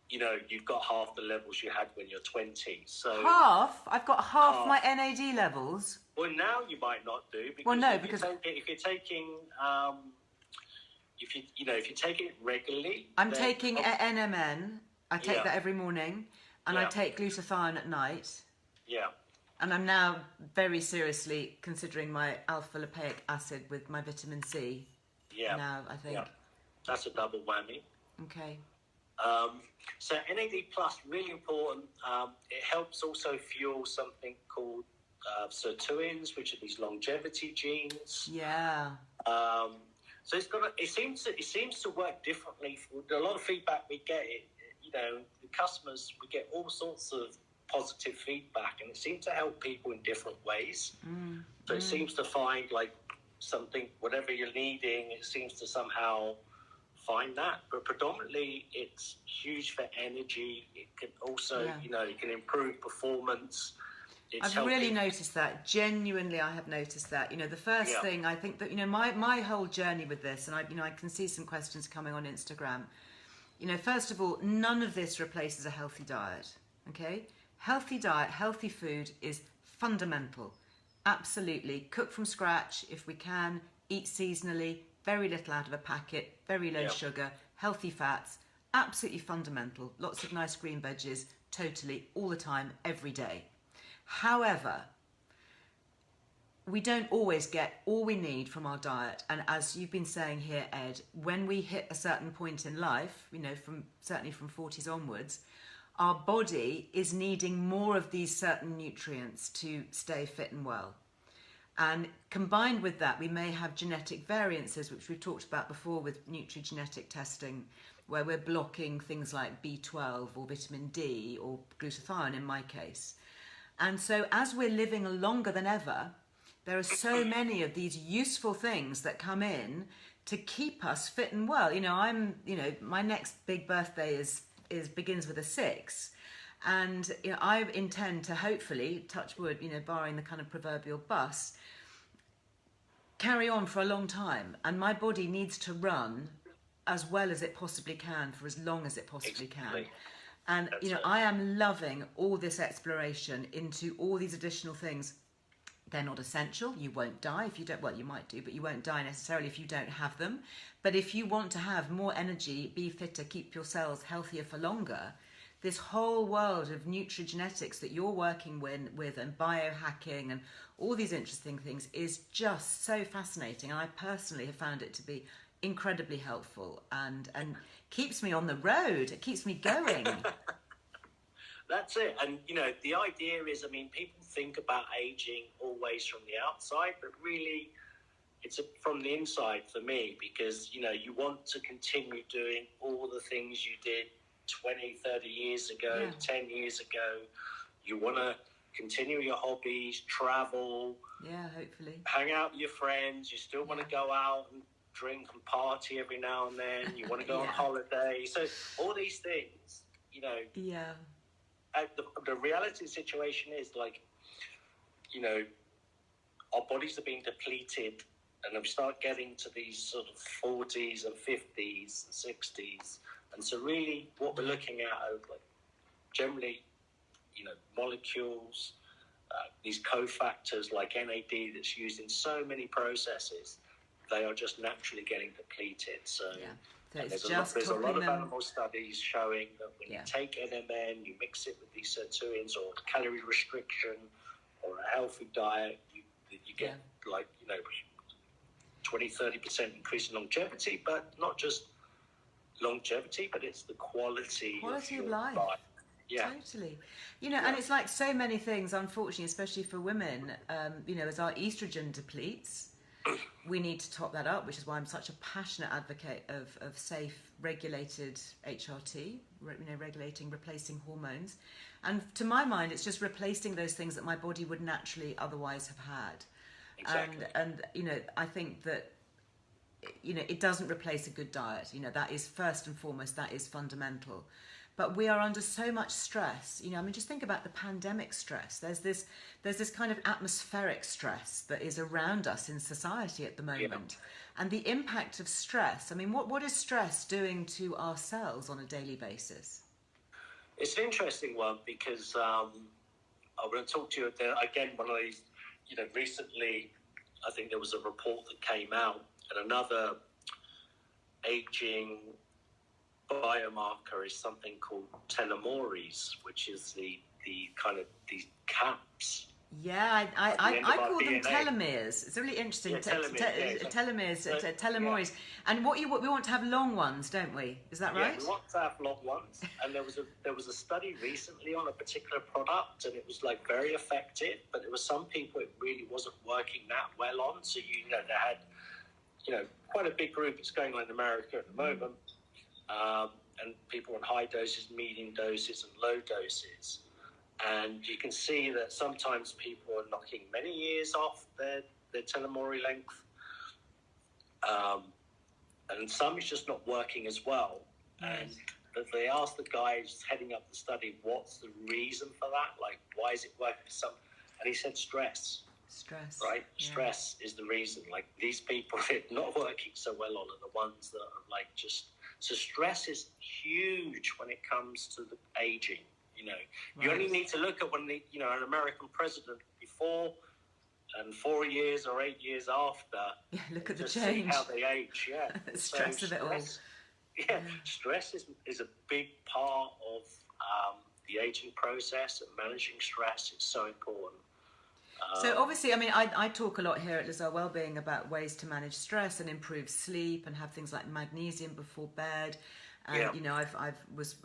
you know, you've got half the levels you had when you're 20. So half? I've got half my NAD levels. Well, now you might not do. Because well, no, if you're taking if you take it regularly, I'm taking NMN. I take that every morning, and I take glutathione at night. Yeah. And I'm now very seriously considering my alpha lipoic acid with my vitamin C. Yeah. Now I think. Yeah. That's a double whammy. Okay. So NAD plus, really important. It helps also fuel something called sirtuins, which are these longevity genes. Yeah. So it seems to work differently. A lot of feedback we get, the customers, we get all sorts of positive feedback, and it seems to help people in different ways. So it seems to find like something, whatever you're needing, it seems to somehow find that. But predominantly, it's huge for energy. It can also, it can improve performance. I've really noticed that. Genuinely, I have noticed that. You know, the first thing I think that, my whole journey with this, and I can see some questions coming on Instagram. You know, first of all, none of this replaces a healthy diet. Okay? Healthy diet, healthy food is fundamental. Absolutely. Cook from scratch if we can. Eat seasonally. Very little out of a packet. Very low sugar. Healthy fats. Absolutely fundamental. Lots of nice green veggies. Totally. All the time. Every day. However, we don't always get all we need from our diet. And as you've been saying here, Ed, when we hit a certain point in life, certainly from 40s onwards, our body is needing more of these certain nutrients to stay fit and well. And combined with that, we may have genetic variances, which we've talked about before with nutrigenetic testing, where we're blocking things like B12 or vitamin D or glutathione in my case. And so as we're living longer than ever, there are so many of these useful things that come in to keep us fit and well. My next big birthday begins with a 6. And I intend to hopefully, touch wood, barring the kind of proverbial bust, carry on for a long time. And my body needs to run as well as it possibly can for as long as it possibly can. And, I am loving all this exploration into all these additional things. They're not essential. You won't die if you don't. Well, you might do, but you won't die necessarily if you don't have them. But if you want to have more energy, be fitter, keep your cells healthier for longer, this whole world of nutrigenetics that you're working with and biohacking and all these interesting things is just so fascinating. And I personally have found it to be incredibly helpful and keeps me on the road. It keeps me going. That's it. And, the idea is, people think about aging always from the outside, but really it's from the inside for me, because, you want to continue doing all the things you did 20, 30 years ago, 10 years ago. You want to continue your hobbies, travel. Yeah, hopefully. Hang out with your friends. You still want to go out and drink and party every now and then. You want to go on holiday. So all these things, Yeah. The reality situation is our bodies are being depleted then we start getting to these sort of 40s and 50s and 60s. And so really what we're looking at are like generally, molecules, these cofactors like NAD that's used in so many processes, they are just naturally getting depleted. So, there's a lot of animal studies showing that when you take NMN, you mix it with these sirtuins or calorie restriction or a healthy diet, you get 20-30% increase in longevity, but not just longevity, but it's the quality of life. Yeah, totally. And it's like so many things, unfortunately, especially for women. As our estrogen depletes, we need to top that up, which is why I'm such a passionate advocate of safe, regulated HRT, replacing hormones. And to my mind, it's just replacing those things that my body would naturally otherwise have had. exactly. And I think that it doesn't replace a good diet. That is first and foremost, that is fundamental. But we are under so much stress. Just think about the pandemic stress. There's this kind of atmospheric stress that is around us in society at the moment. And the impact of stress, what is stress doing to our cells on a daily basis? It's an interesting one because I want to talk to you again, one of these, recently, I think there was a report that came out, and another aging biomarker is something called telomeres, which is the kind of these caps. Yeah, I call them telomeres. It's really interesting. Telomeres. And we want to have long ones, don't we? Is that right? Yeah, we want to have long ones. And there was a study recently on a particular product, and it was like very effective, but there were some people it really wasn't working that well on. So they had quite a big group. It's going on in America at the moment. And people on high doses, medium doses, and low doses. And you can see that sometimes people are knocking many years off their telomere length. And some is just not working as well. And they asked the guys heading up the study, what's the reason for that? Like, why is it working for some? And he said stress. Stress. Right? Yeah. Stress is the reason. Like, these people it's not working so well on are the ones that are like just... So stress is huge when it comes to the aging. You only need to look at when an American president before and 4 years or 8 years after. Yeah, look at the see change. how they age. Yeah, The stress of it all. Yeah, stress is a big part of the aging process, and managing stress is so important. So obviously, I talk a lot here at Earle Wellbeing about ways to manage stress and improve sleep and have things like magnesium before bed. And, I was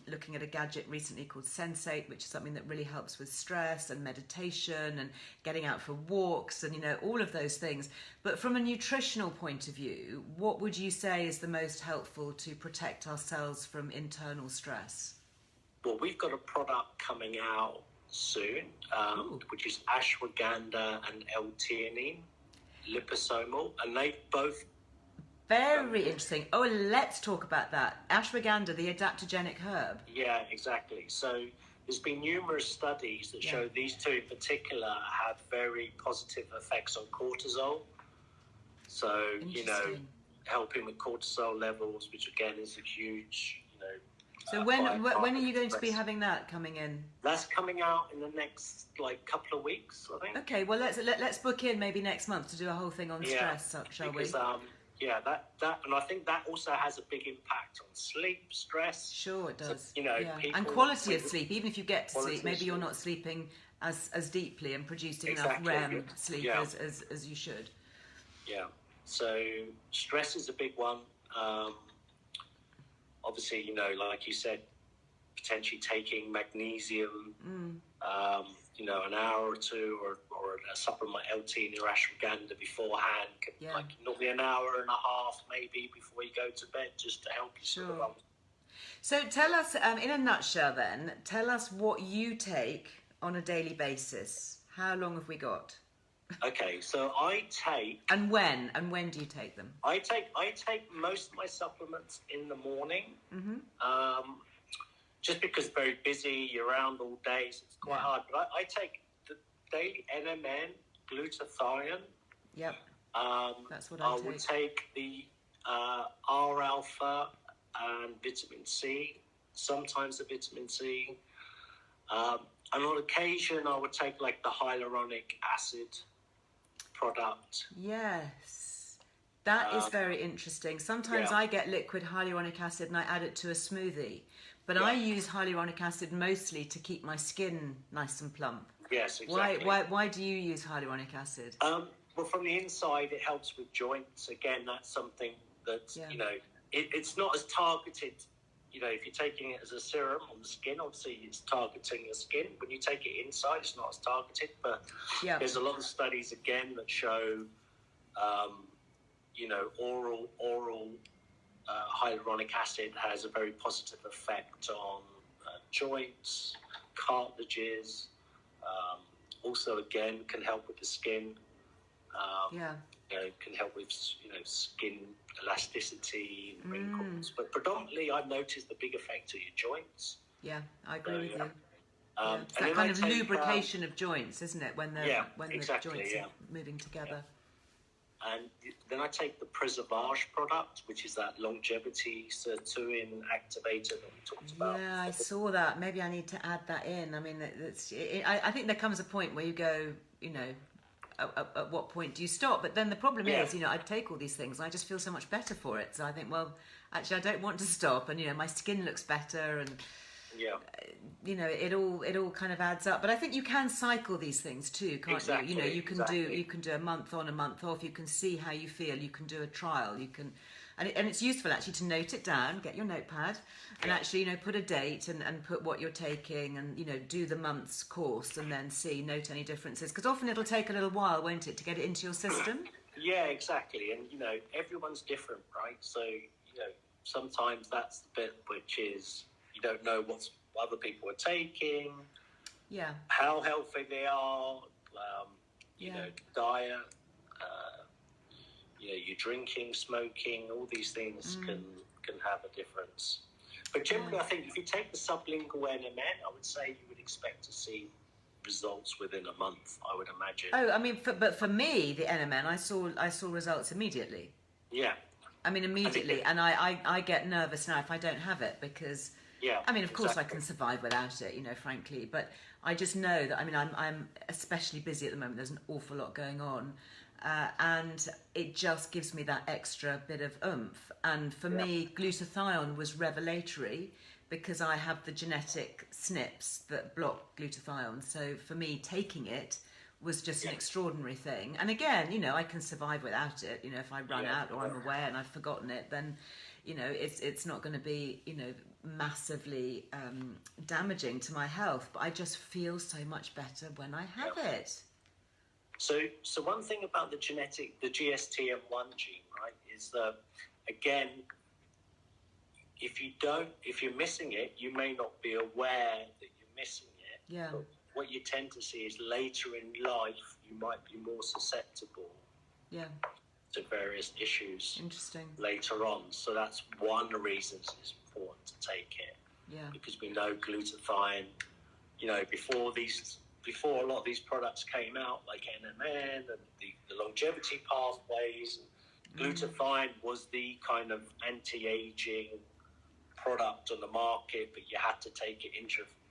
looking at a gadget recently called Sensate, which is something that really helps with stress and meditation and getting out for walks and, all of those things. But from a nutritional point of view, what would you say is the most helpful to protect our cells from internal stress? Well, we've got a product coming out soon, which is ashwagandha and L-theanine, liposomal, and they both... Very interesting. Oh, let's talk about that. Ashwagandha, the adaptogenic herb. Yeah, exactly. So there's been numerous studies that show these two in particular have very positive effects on cortisol. So, helping with cortisol levels, which again is a huge, So when are you going to be having that coming in? That's coming out in the next couple of weeks, I think. Okay, well let's book in maybe next month to do a whole thing on stress, shall we? That and I think that also has a big impact on sleep, stress. Sure, it does. So, and quality of sleep. Even if you get to sleep, maybe you're not sleeping as deeply and producing enough REM sleep as you should. Yeah. So stress is a big one. Obviously, like you said, potentially taking magnesium, an hour or two, or a supplement L-theanine or ashwagandha beforehand, normally an hour and a half maybe before you go to bed, just to help you. Sure. So tell us, in a nutshell then, tell us what you take on a daily basis. How long have we got? Okay, so I take... And when do you take them? I take most of my supplements in the morning, just because very busy, you're around all day, so it's quite hard. But I take the daily NMN, glutathione, That's what I I would take. take the R alpha and vitamin C, sometimes the vitamin C. And on occasion, I would take like the hyaluronic acid product. Yes, that is very interesting. Sometimes Yeah. I get liquid hyaluronic acid and I add it to a smoothie, but I Yeah. use hyaluronic acid mostly to keep my skin nice and plump. Yes, exactly. Why do you use hyaluronic acid? Well, from the inside, it helps with joints. Again, that's something that, Yeah. it's not as targeted. If you're taking it as a serum on the skin, obviously it's targeting the skin. When you take it inside, it's not as targeted. But Yeah. there's a lot of studies, again, that show, oral hyaluronic acid has a very positive effect on joints, cartilages. Also, again, can help with the skin. Yeah. Can help with skin elasticity, wrinkles. But predominantly, I've noticed the big effect to your joints. Yeah, I agree with you. Yeah. Yeah. It's and that then kind I of take, lubrication of joints, isn't it? When the exactly, joints yeah. are moving together. And then I take the Preservage product, which is that longevity sirtuin activator that we talked about. Yeah, I saw that. Maybe I need to add that in. I mean, I think there comes a point where you go, at what point do you stop? But then the problem is, I take all these things and I just feel so much better for it. So I think, well, actually, I don't want to stop. And, my skin looks better and, it all kind of adds up. But I think you can cycle these things too, can't Exactly, you? You can exactly. do a month on, a month off. You can see how you feel. You can do a trial. You can, and it's useful actually to note it down, get your notepad, and actually put a date and put what you're taking, and do the month's course, and then note any differences, because often it'll take a little while, won't it, to get it into your system. Yeah, exactly. And everyone's different, right? So sometimes that's the bit which is you don't know what other people are taking, how healthy they are, diet, you're drinking, smoking, all these things can have a difference. But generally, I think if you take the sublingual NMN, I would say you would expect to see results within a month, I would imagine. Oh, I mean, but for me, the NMN, I saw results immediately. Yeah. I mean, immediately, and I get nervous now if I don't have it, because I mean, of course, I can survive without it, frankly, but I just know that, I mean, I'm especially busy at the moment. There's an awful lot going on, and it just gives me that extra bit of oomph. And for me, glutathione was revelatory, because I have the genetic SNPs that block glutathione. So for me, taking it was just an extraordinary thing. And again, I can survive without it. If I run out or I'm away and I've forgotten it, then it's not going to be massively damaging to my health. But I just feel so much better when I have it. So one thing about the GSTM1 gene, right, is that, again, if you're missing it, you may not be aware that you're missing it. Yeah. But what you tend to see is later in life, you might be more susceptible to various issues. Interesting. Later on. So that's one of the reasons it's important to take it. Yeah. Because we know glutathione, before a lot of these products came out, like NMN and the longevity pathways, glutathione was the kind of anti-aging product on the market, but you had to take it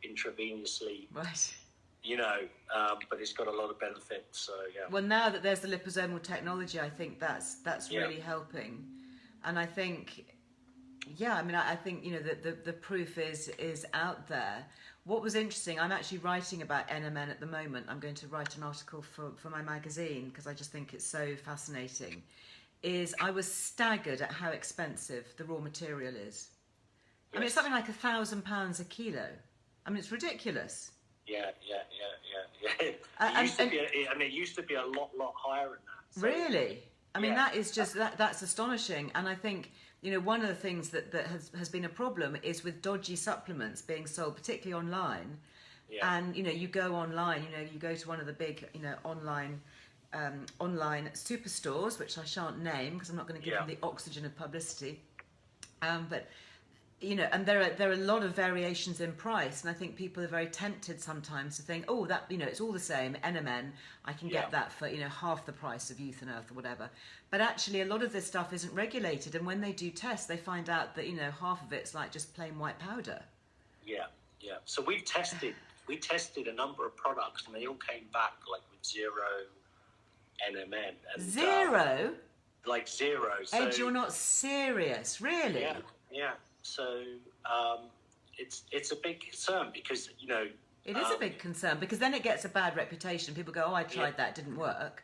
intravenously. Right. But it's got a lot of benefits. So Well, now that there's the liposomal technology, I think that's really helping, and I think, I think the proof is out there. What was interesting, I'm actually writing about NMN at the moment. I'm going to write an article for my magazine, because I just think it's so fascinating. Is I was staggered at how expensive the raw material is. Yes. I mean, it's something like £1,000 a kilo. I mean, it's ridiculous. Yeah. It used to be a lot higher than that. So. Really? I mean, that is just that's astonishing. And I think one of the things that has been a problem is with dodgy supplements being sold, particularly online. Yeah. And you go online. You go to one of the big online superstores, which I shan't name because I'm not going to give them the oxygen of publicity. But and there are a lot of variations in price, and I think people are very tempted sometimes to think, oh, that, it's all the same, NMN, I can get that for, half the price of Youth and Earth or whatever. But actually, a lot of this stuff isn't regulated, and when they do tests, they find out that, half of it's like just plain white powder. Yeah. So we tested a number of products, and they all came back like with 0 NMN. And, zero? Like 0. So, Ed, you're not serious, really? Yeah. So it's a big concern because, It is a big concern, because then it gets a bad reputation. People go, oh, I tried that, it didn't work.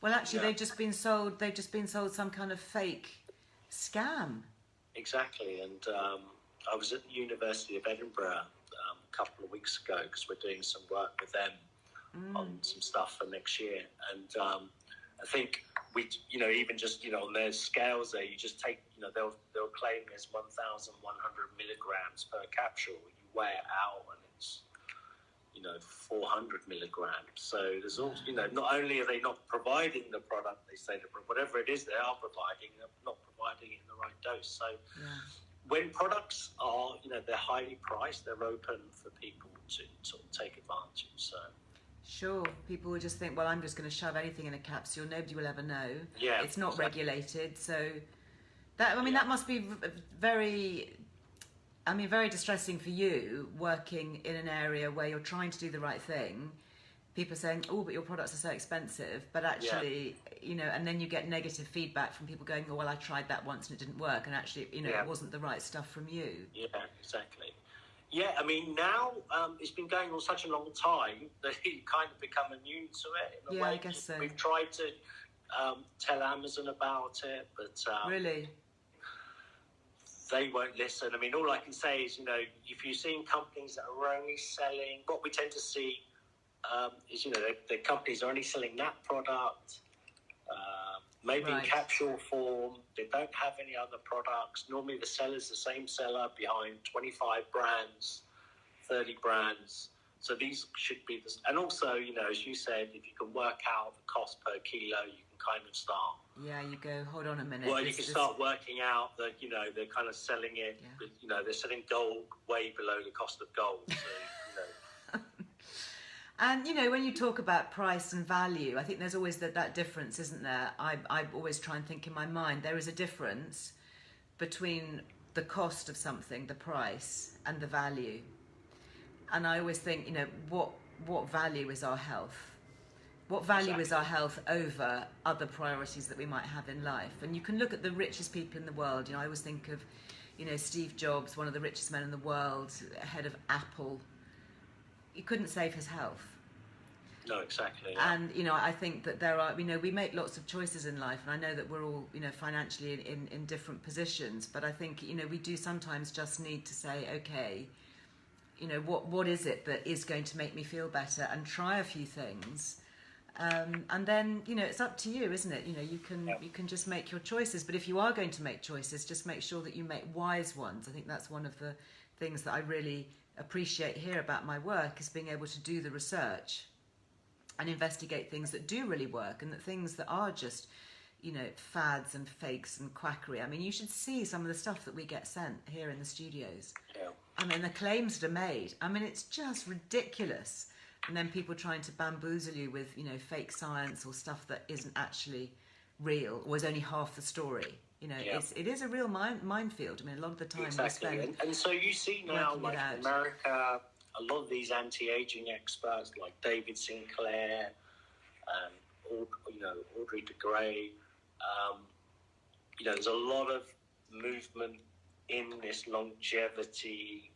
Well, actually, they've just been sold some kind of fake scam. Exactly. And I was at the University of Edinburgh a couple of weeks ago because we're doing some work with them on some stuff for next year. And I think we, even just, on their scales there, you just take, they'll claim there's 1,100 milligrams per capsule. You weigh it out and it's, 400 milligrams. So there's also, not only are they not providing the product, they say that whatever it is they are providing, they're not providing it in the right dose. So when products are, they're highly priced, they're open for people to sort of take advantage. So. Sure, people will just think, well, I'm just going to shove anything in a capsule. Nobody will ever know. Yeah, it's not regulated, so that that must be very distressing for you, working in an area where you're trying to do the right thing. People saying, oh, but your products are so expensive, but actually, and then you get negative feedback from people going, oh, well, I tried that once and it didn't work, and actually, it wasn't the right stuff from you. Yeah, exactly. Yeah, now it's been going on such a long time that you kind of become immune to it in a way. I guess so. We've tried to tell Amazon about it, but really, they won't listen. All I can say is, if you're seeing companies that are only selling, what we tend to see is, the companies are only selling that product, maybe in capsule form. They don't have any other products. Normally the seller's the same seller behind 25 brands, 30 brands. So these should be the... And also, as you said, if you can work out the cost per kilo, you can kind of start... Yeah, you go, hold on a minute. Well, you can start working out that, they're kind of selling it, with, they're selling gold way below the cost of gold. So, And, when you talk about price and value, I think there's always that difference, isn't there? I always try and think in my mind, there is a difference between the cost of something, the price, and the value. And I always think, what value is our health? What value is our health over other priorities that we might have in life? And you can look at the richest people in the world. I always think of, Steve Jobs, one of the richest men in the world, head of Apple. He couldn't save his health. No, exactly. Yeah. And, I think that there are, we make lots of choices in life, and I know that we're all, financially in different positions, but I think, we do sometimes just need to say, okay, what is it that is going to make me feel better, and try a few things. And then, it's up to you, isn't it? You can just make your choices, but if you are going to make choices, just make sure that you make wise ones. I think that's one of the things that I really appreciate here about my work, is being able to do the research and investigate things that do really work, and that things that are just, fads and fakes and quackery. You should see some of the stuff that we get sent here in the studios. Yeah. The claims that are made, it's just ridiculous. And then people trying to bamboozle you with, fake science or stuff that isn't actually real, or is only half the story. It is a real minefield. A lot of the time exactly. And so you see now, like in America, a lot of these anti-aging experts, like David Sinclair, Audrey de Grey, there's a lot of movement in this longevity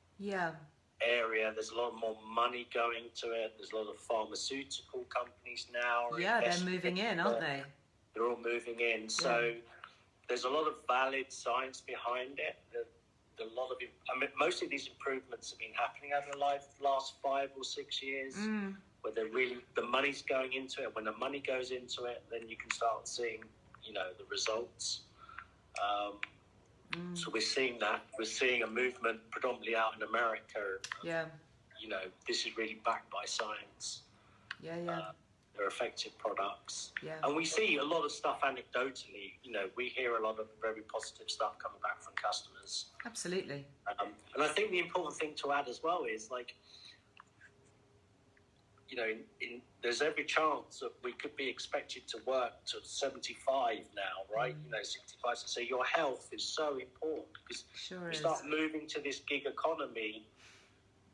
area. There's a lot more money going to it. There's a lot of pharmaceutical companies now. Yeah, they're moving in, aren't they? They're all moving in. So there's a lot of valid science behind it. Most of these improvements have been happening over the last 5 or 6 years, where the money's going into it. When the money goes into it, then you can start seeing, the results. So we're seeing that. We're seeing a movement predominantly out in America. Yeah. This is really backed by science. Yeah. They're effective products. Yeah. And we see a lot of stuff anecdotally. You know, we hear a lot of very positive stuff coming back from customers. Absolutely. And I think the important thing to add as well is, like, you know, there's every chance that we could be expected to work to 75 now, right? You know, 65. So your health is so important, because you start moving to this gig economy.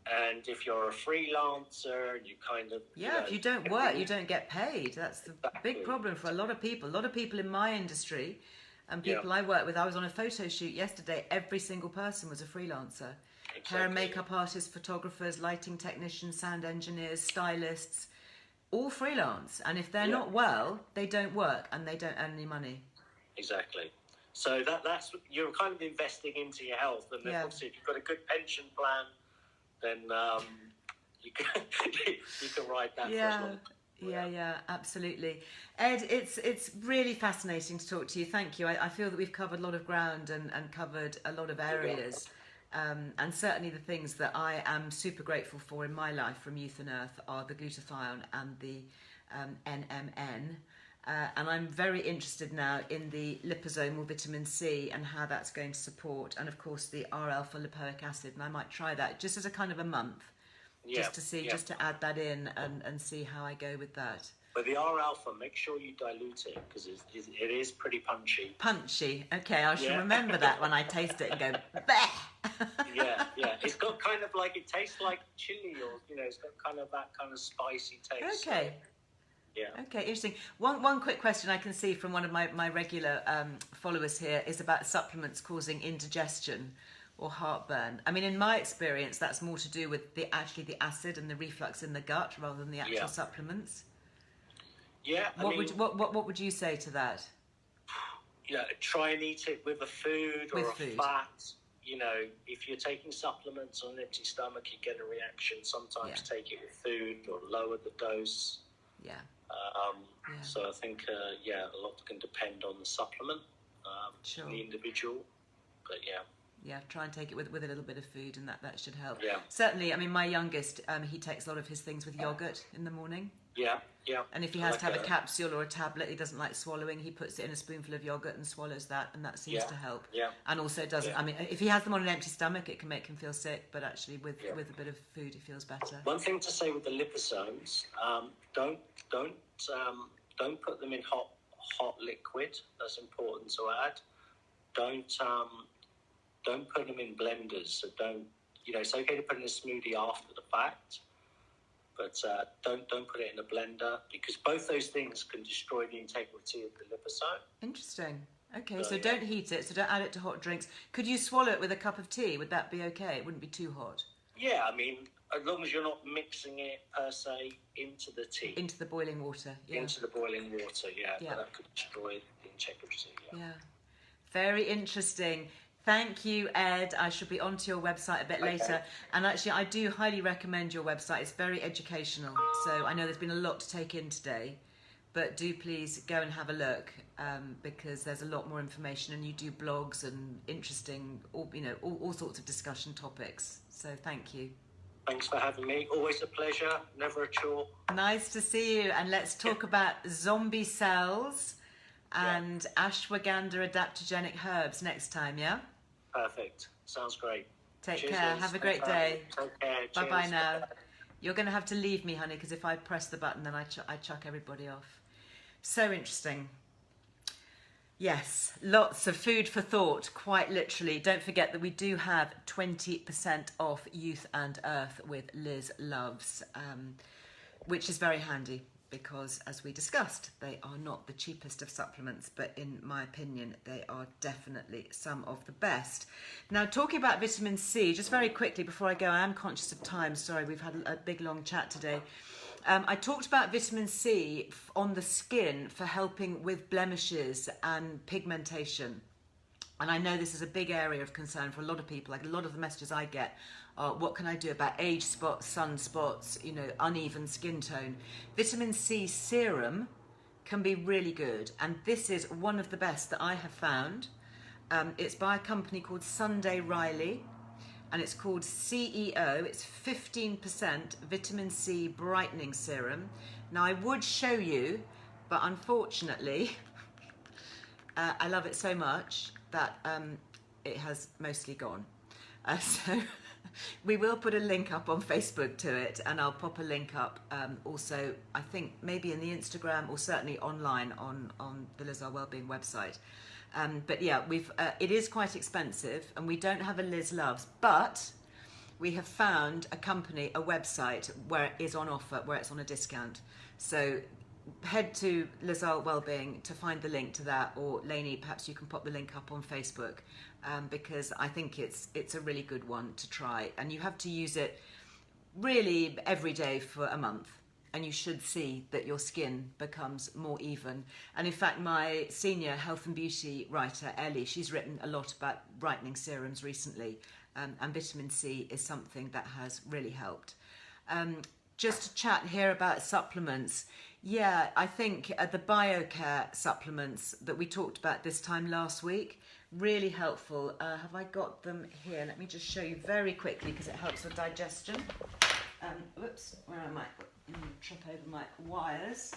And if you're a freelancer and you kind of... if you don't work, you don't get paid. That's the big problem for a lot of people. A lot of people in my industry and people I work with. I was on a photo shoot yesterday. Every single person was a freelancer. Exactly. Hair and makeup artists, photographers, lighting technicians, sound engineers, stylists, all freelance. And if they're not well, they don't work and they don't earn any money. Exactly. So that's... You're kind of investing into your health. And then obviously if you've got a good pension plan, then you can ride that for as long. Yeah, absolutely. Ed, it's really fascinating to talk to you. Thank you. I feel that we've covered a lot of ground and covered a lot of areas. And certainly the things that I am super grateful for in my life from Youth and Earth are the glutathione and the NMN. And I'm very interested now in the liposomal vitamin C and how that's going to support, and of course the R-alpha lipoic acid, and I might try that just as a kind of a month, just to see, just to add that in and see how I go with that. But the R-alpha, make sure you dilute it, because it is pretty punchy. Punchy, okay, I shall remember that when I taste it and go, bleh! yeah, it's got kind of like, it tastes like chili, or, you know, it's got kind of that kind of spicy taste. Okay. Yeah. Okay, interesting. One quick question I can see from one of my regular followers here is about supplements causing indigestion or heartburn. I mean, in my experience, that's more to do with the acid and the reflux in the gut rather than the actual supplements. Yeah. What would you say to that? Yeah, try and eat it with a food or a fat. You know, if you're taking supplements on an empty stomach, you get a reaction. Sometimes take it with food or lower the dose. Yeah. So I think, a lot can depend on the supplement, the individual, but try and take it with a little bit of food, and that should help. Yeah. Certainly, I mean, my youngest, he takes a lot of his things with yogurt in the morning. Yeah. And if he has to have a capsule or a tablet, he doesn't like swallowing, he puts it in a spoonful of yogurt and swallows that, and that seems to help. Yeah. And also doesn't, I mean, if he has them on an empty stomach, it can make him feel sick, but actually with a bit of food, he feels better. One thing to say with the liposomes, don't put them in hot liquid. That's important to add. Don't put them in blenders. So it's okay to put in a smoothie after the fact, but don't put it in a blender, because both those things can destroy the integrity of the liposome. Interesting. Okay, so don't heat it. So don't add it to hot drinks. Could you swallow it with a cup of tea? Would that be okay? It wouldn't be too hot. Yeah, I mean, as long as you're not mixing it per se into the tea. Into the boiling water. Yeah. Into the boiling water. Yeah. But that could destroy the integrity. Yeah. Very interesting. Thank you, Ed. I shall be onto your website a bit later. And actually, I do highly recommend your website. It's very educational. So I know there's been a lot to take in today, but do please go and have a look, because there's a lot more information, and you do blogs and interesting, all sorts of discussion topics. So thank you. Thanks for having me. Always a pleasure. Never a chore. Nice to see you. And let's talk about zombie cells and ashwagandha adaptogenic herbs next time, yeah? Perfect. Sounds great. Take care. Have a great day. Take care. Bye-bye now. You're going to have to leave me, honey, because if I press the button, then I chuck everybody off. So interesting. Yes, lots of food for thought, quite literally. Don't forget that we do have 20% off Youth and Earth with Liz Loves, which is very handy because, as we discussed, they are not the cheapest of supplements, but in my opinion, they are definitely some of the best. Now, talking about vitamin C, just very quickly before I go, I am conscious of time. Sorry, we've had a big, long chat today. I talked about vitamin C on the skin for helping with blemishes and pigmentation. And I know this is a big area of concern for a lot of people. Like, a lot of the messages I get are, what can I do about age spots, sunspots, uneven skin tone? Vitamin C serum can be really good. And this is one of the best that I have found. It's by a company called Sunday Riley. and it's called CEO. It's 15% vitamin C brightening serum. Now I would show you, but unfortunately, I love it so much that it has mostly gone. So we will put a link up on Facebook to it, and I'll pop a link up also, I think maybe in the Instagram or certainly online on the Earle Wellbeing website. But yeah, it is quite expensive, and we don't have a Liz Loves, but we have found a company, a website where it is on offer, where it's on a discount. So head to Earle Wellbeing to find the link to that, or Lainey, perhaps you can pop the link up on Facebook, because I think it's a really good one to try, and you have to use it really every day for a month, and you should see that your skin becomes more even. And in fact, my senior health and beauty writer, Ellie, she's written a lot about brightening serums recently, and vitamin C is something that has really helped. Just to chat here about supplements. Yeah, I think the BioCare supplements that we talked about this time last week, really helpful. Have I got them here? Let me just show you very quickly because it helps with digestion. Whoops, where am I? Trip over my wires.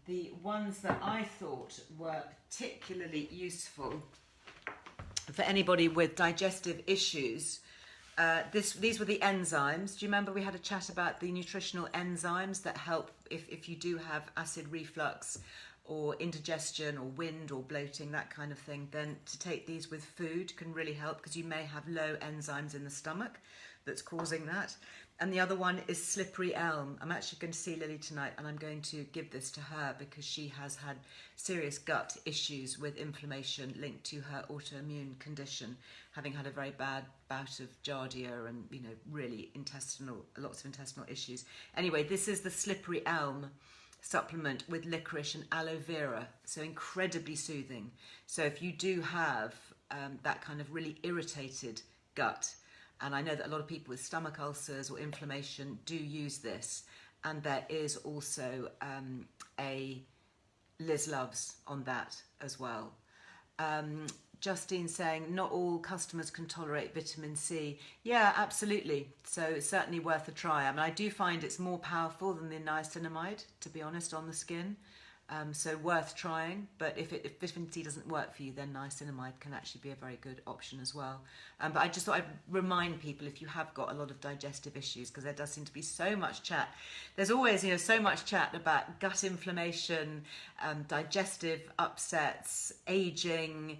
The ones that I thought were particularly useful for anybody with digestive issues. These were the enzymes. Do you remember we had a chat about the nutritional enzymes that help if you do have acid reflux or indigestion or wind or bloating, that kind of thing, then to take these with food can really help, because you may have low enzymes in the stomach that's causing that. And the other one is slippery elm. I'm actually going to see Lily tonight, and I'm going to give this to her because she has had serious gut issues with inflammation linked to her autoimmune condition, having had a very bad bout of giardia and, you know, really lots of intestinal issues. Anyway, this is the slippery elm supplement with licorice and aloe vera, so incredibly soothing. So if you do have that kind of really irritated gut, and I know that a lot of people with stomach ulcers or inflammation do use this, and there is also a Liz Loves on that as well. Justine saying not all customers can tolerate vitamin C. Yeah, absolutely. So it's certainly worth a try. I mean, I do find it's more powerful than the niacinamide, to be honest, on the skin. So worth trying. But if vitamin C doesn't work for you, then niacinamide can actually be a very good option as well. But I just thought I'd remind people, if you have got a lot of digestive issues, because there does seem to be so much chat. There's always, you know, so much chat about gut inflammation, digestive upsets, aging,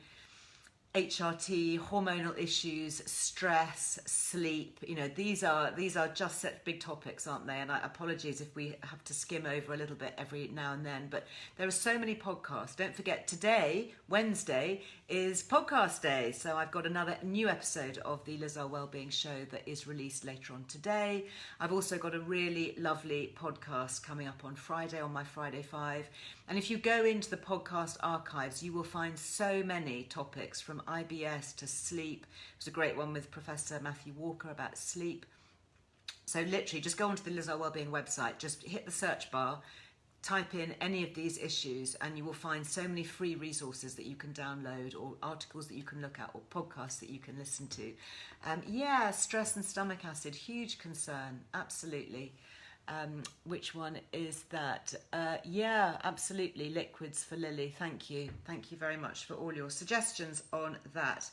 HRT, hormonal issues, stress, sleep. You know, these are just such big topics, aren't they? And apologies if we have to skim over a little bit every now and then, but there are so many podcasts. Don't forget, today, Wednesday, is podcast day. So I've got another new episode of the Earle Wellbeing Show that is released later on today. I've also got a really lovely podcast coming up on Friday, on my Friday 5. And if you go into the podcast archives, you will find so many topics, from IBS to sleep. It was a great one with Professor Matthew Walker about sleep. So literally just go onto the Earle Wellbeing website, just hit the search bar, type in any of these issues, and you will find so many free resources that you can download, or articles that you can look at, or podcasts that you can listen to. Yeah, stress and stomach acid, huge concern, absolutely. Which one is that? Yeah, absolutely, liquids for Lily. Thank you very much for all your suggestions on that.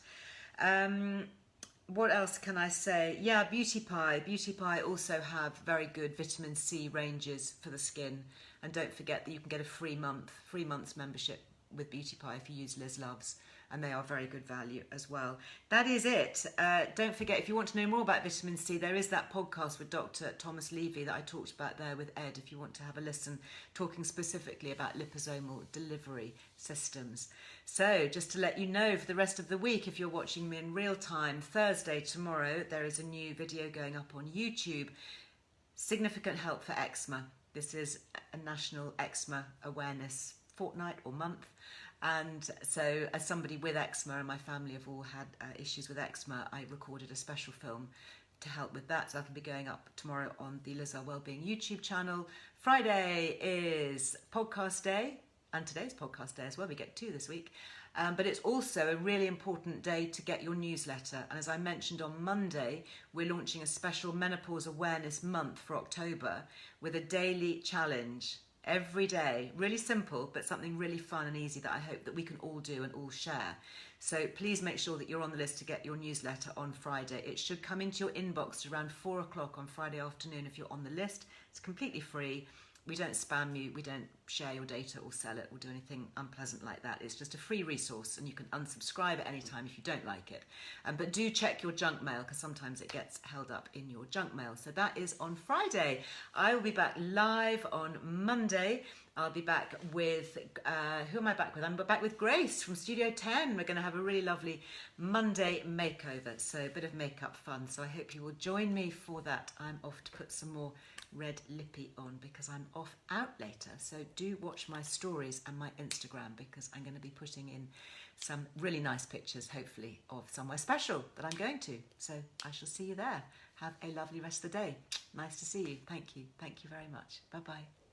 What else can I say? Yeah, Beauty Pie also have very good vitamin C ranges for the skin, and don't forget that you can get a free month's membership with Beauty Pie if you use Liz Loves, and they are very good value as well. That is it. Don't forget, if you want to know more about vitamin C, there is that podcast with Dr. Thomas Levy that I talked about there with Ed, if you want to have a listen, talking specifically about liposomal delivery systems. So just to let you know, for the rest of the week, if you're watching me in real time, Thursday, tomorrow, there is a new video going up on YouTube, Significant Help for Eczema. This is a National Eczema Awareness Fortnight or month. And so, as somebody with eczema, and my family have all had issues with eczema, I recorded a special film to help with that. So that'll be going up tomorrow on the Earle Wellbeing YouTube channel. Friday is podcast day, and today's podcast day as well. We get two this week. But it's also a really important day to get your newsletter. And as I mentioned on Monday, we're launching a special Menopause Awareness Month for October with a daily challenge every day. Really simple, but something really fun and easy that I hope that we can all do and all share. So please make sure that you're on the list to get your newsletter on Friday. It should come into your inbox around 4 o'clock on Friday afternoon if you're on the list. It's completely free. We don't spam you, we don't share your data or sell it or do anything unpleasant like that. It's just a free resource and you can unsubscribe at any time if you don't like it. But do check your junk mail because sometimes it gets held up in your junk mail. So that is on Friday. I will be back live on Monday. I'll be back with, who am I back with? I'm back with Grace from Studio 10. We're going to have a really lovely Monday makeover. So a bit of makeup fun. So I hope you will join me for that. I'm off to put some more red lippy on because I'm off out later. So do watch my stories and my Instagram because I'm going to be putting in some really nice pictures, hopefully, of somewhere special that I'm going to. So I shall see you there. Have a lovely rest of the day. Nice to see you. Thank you. Thank you very much. Bye-bye.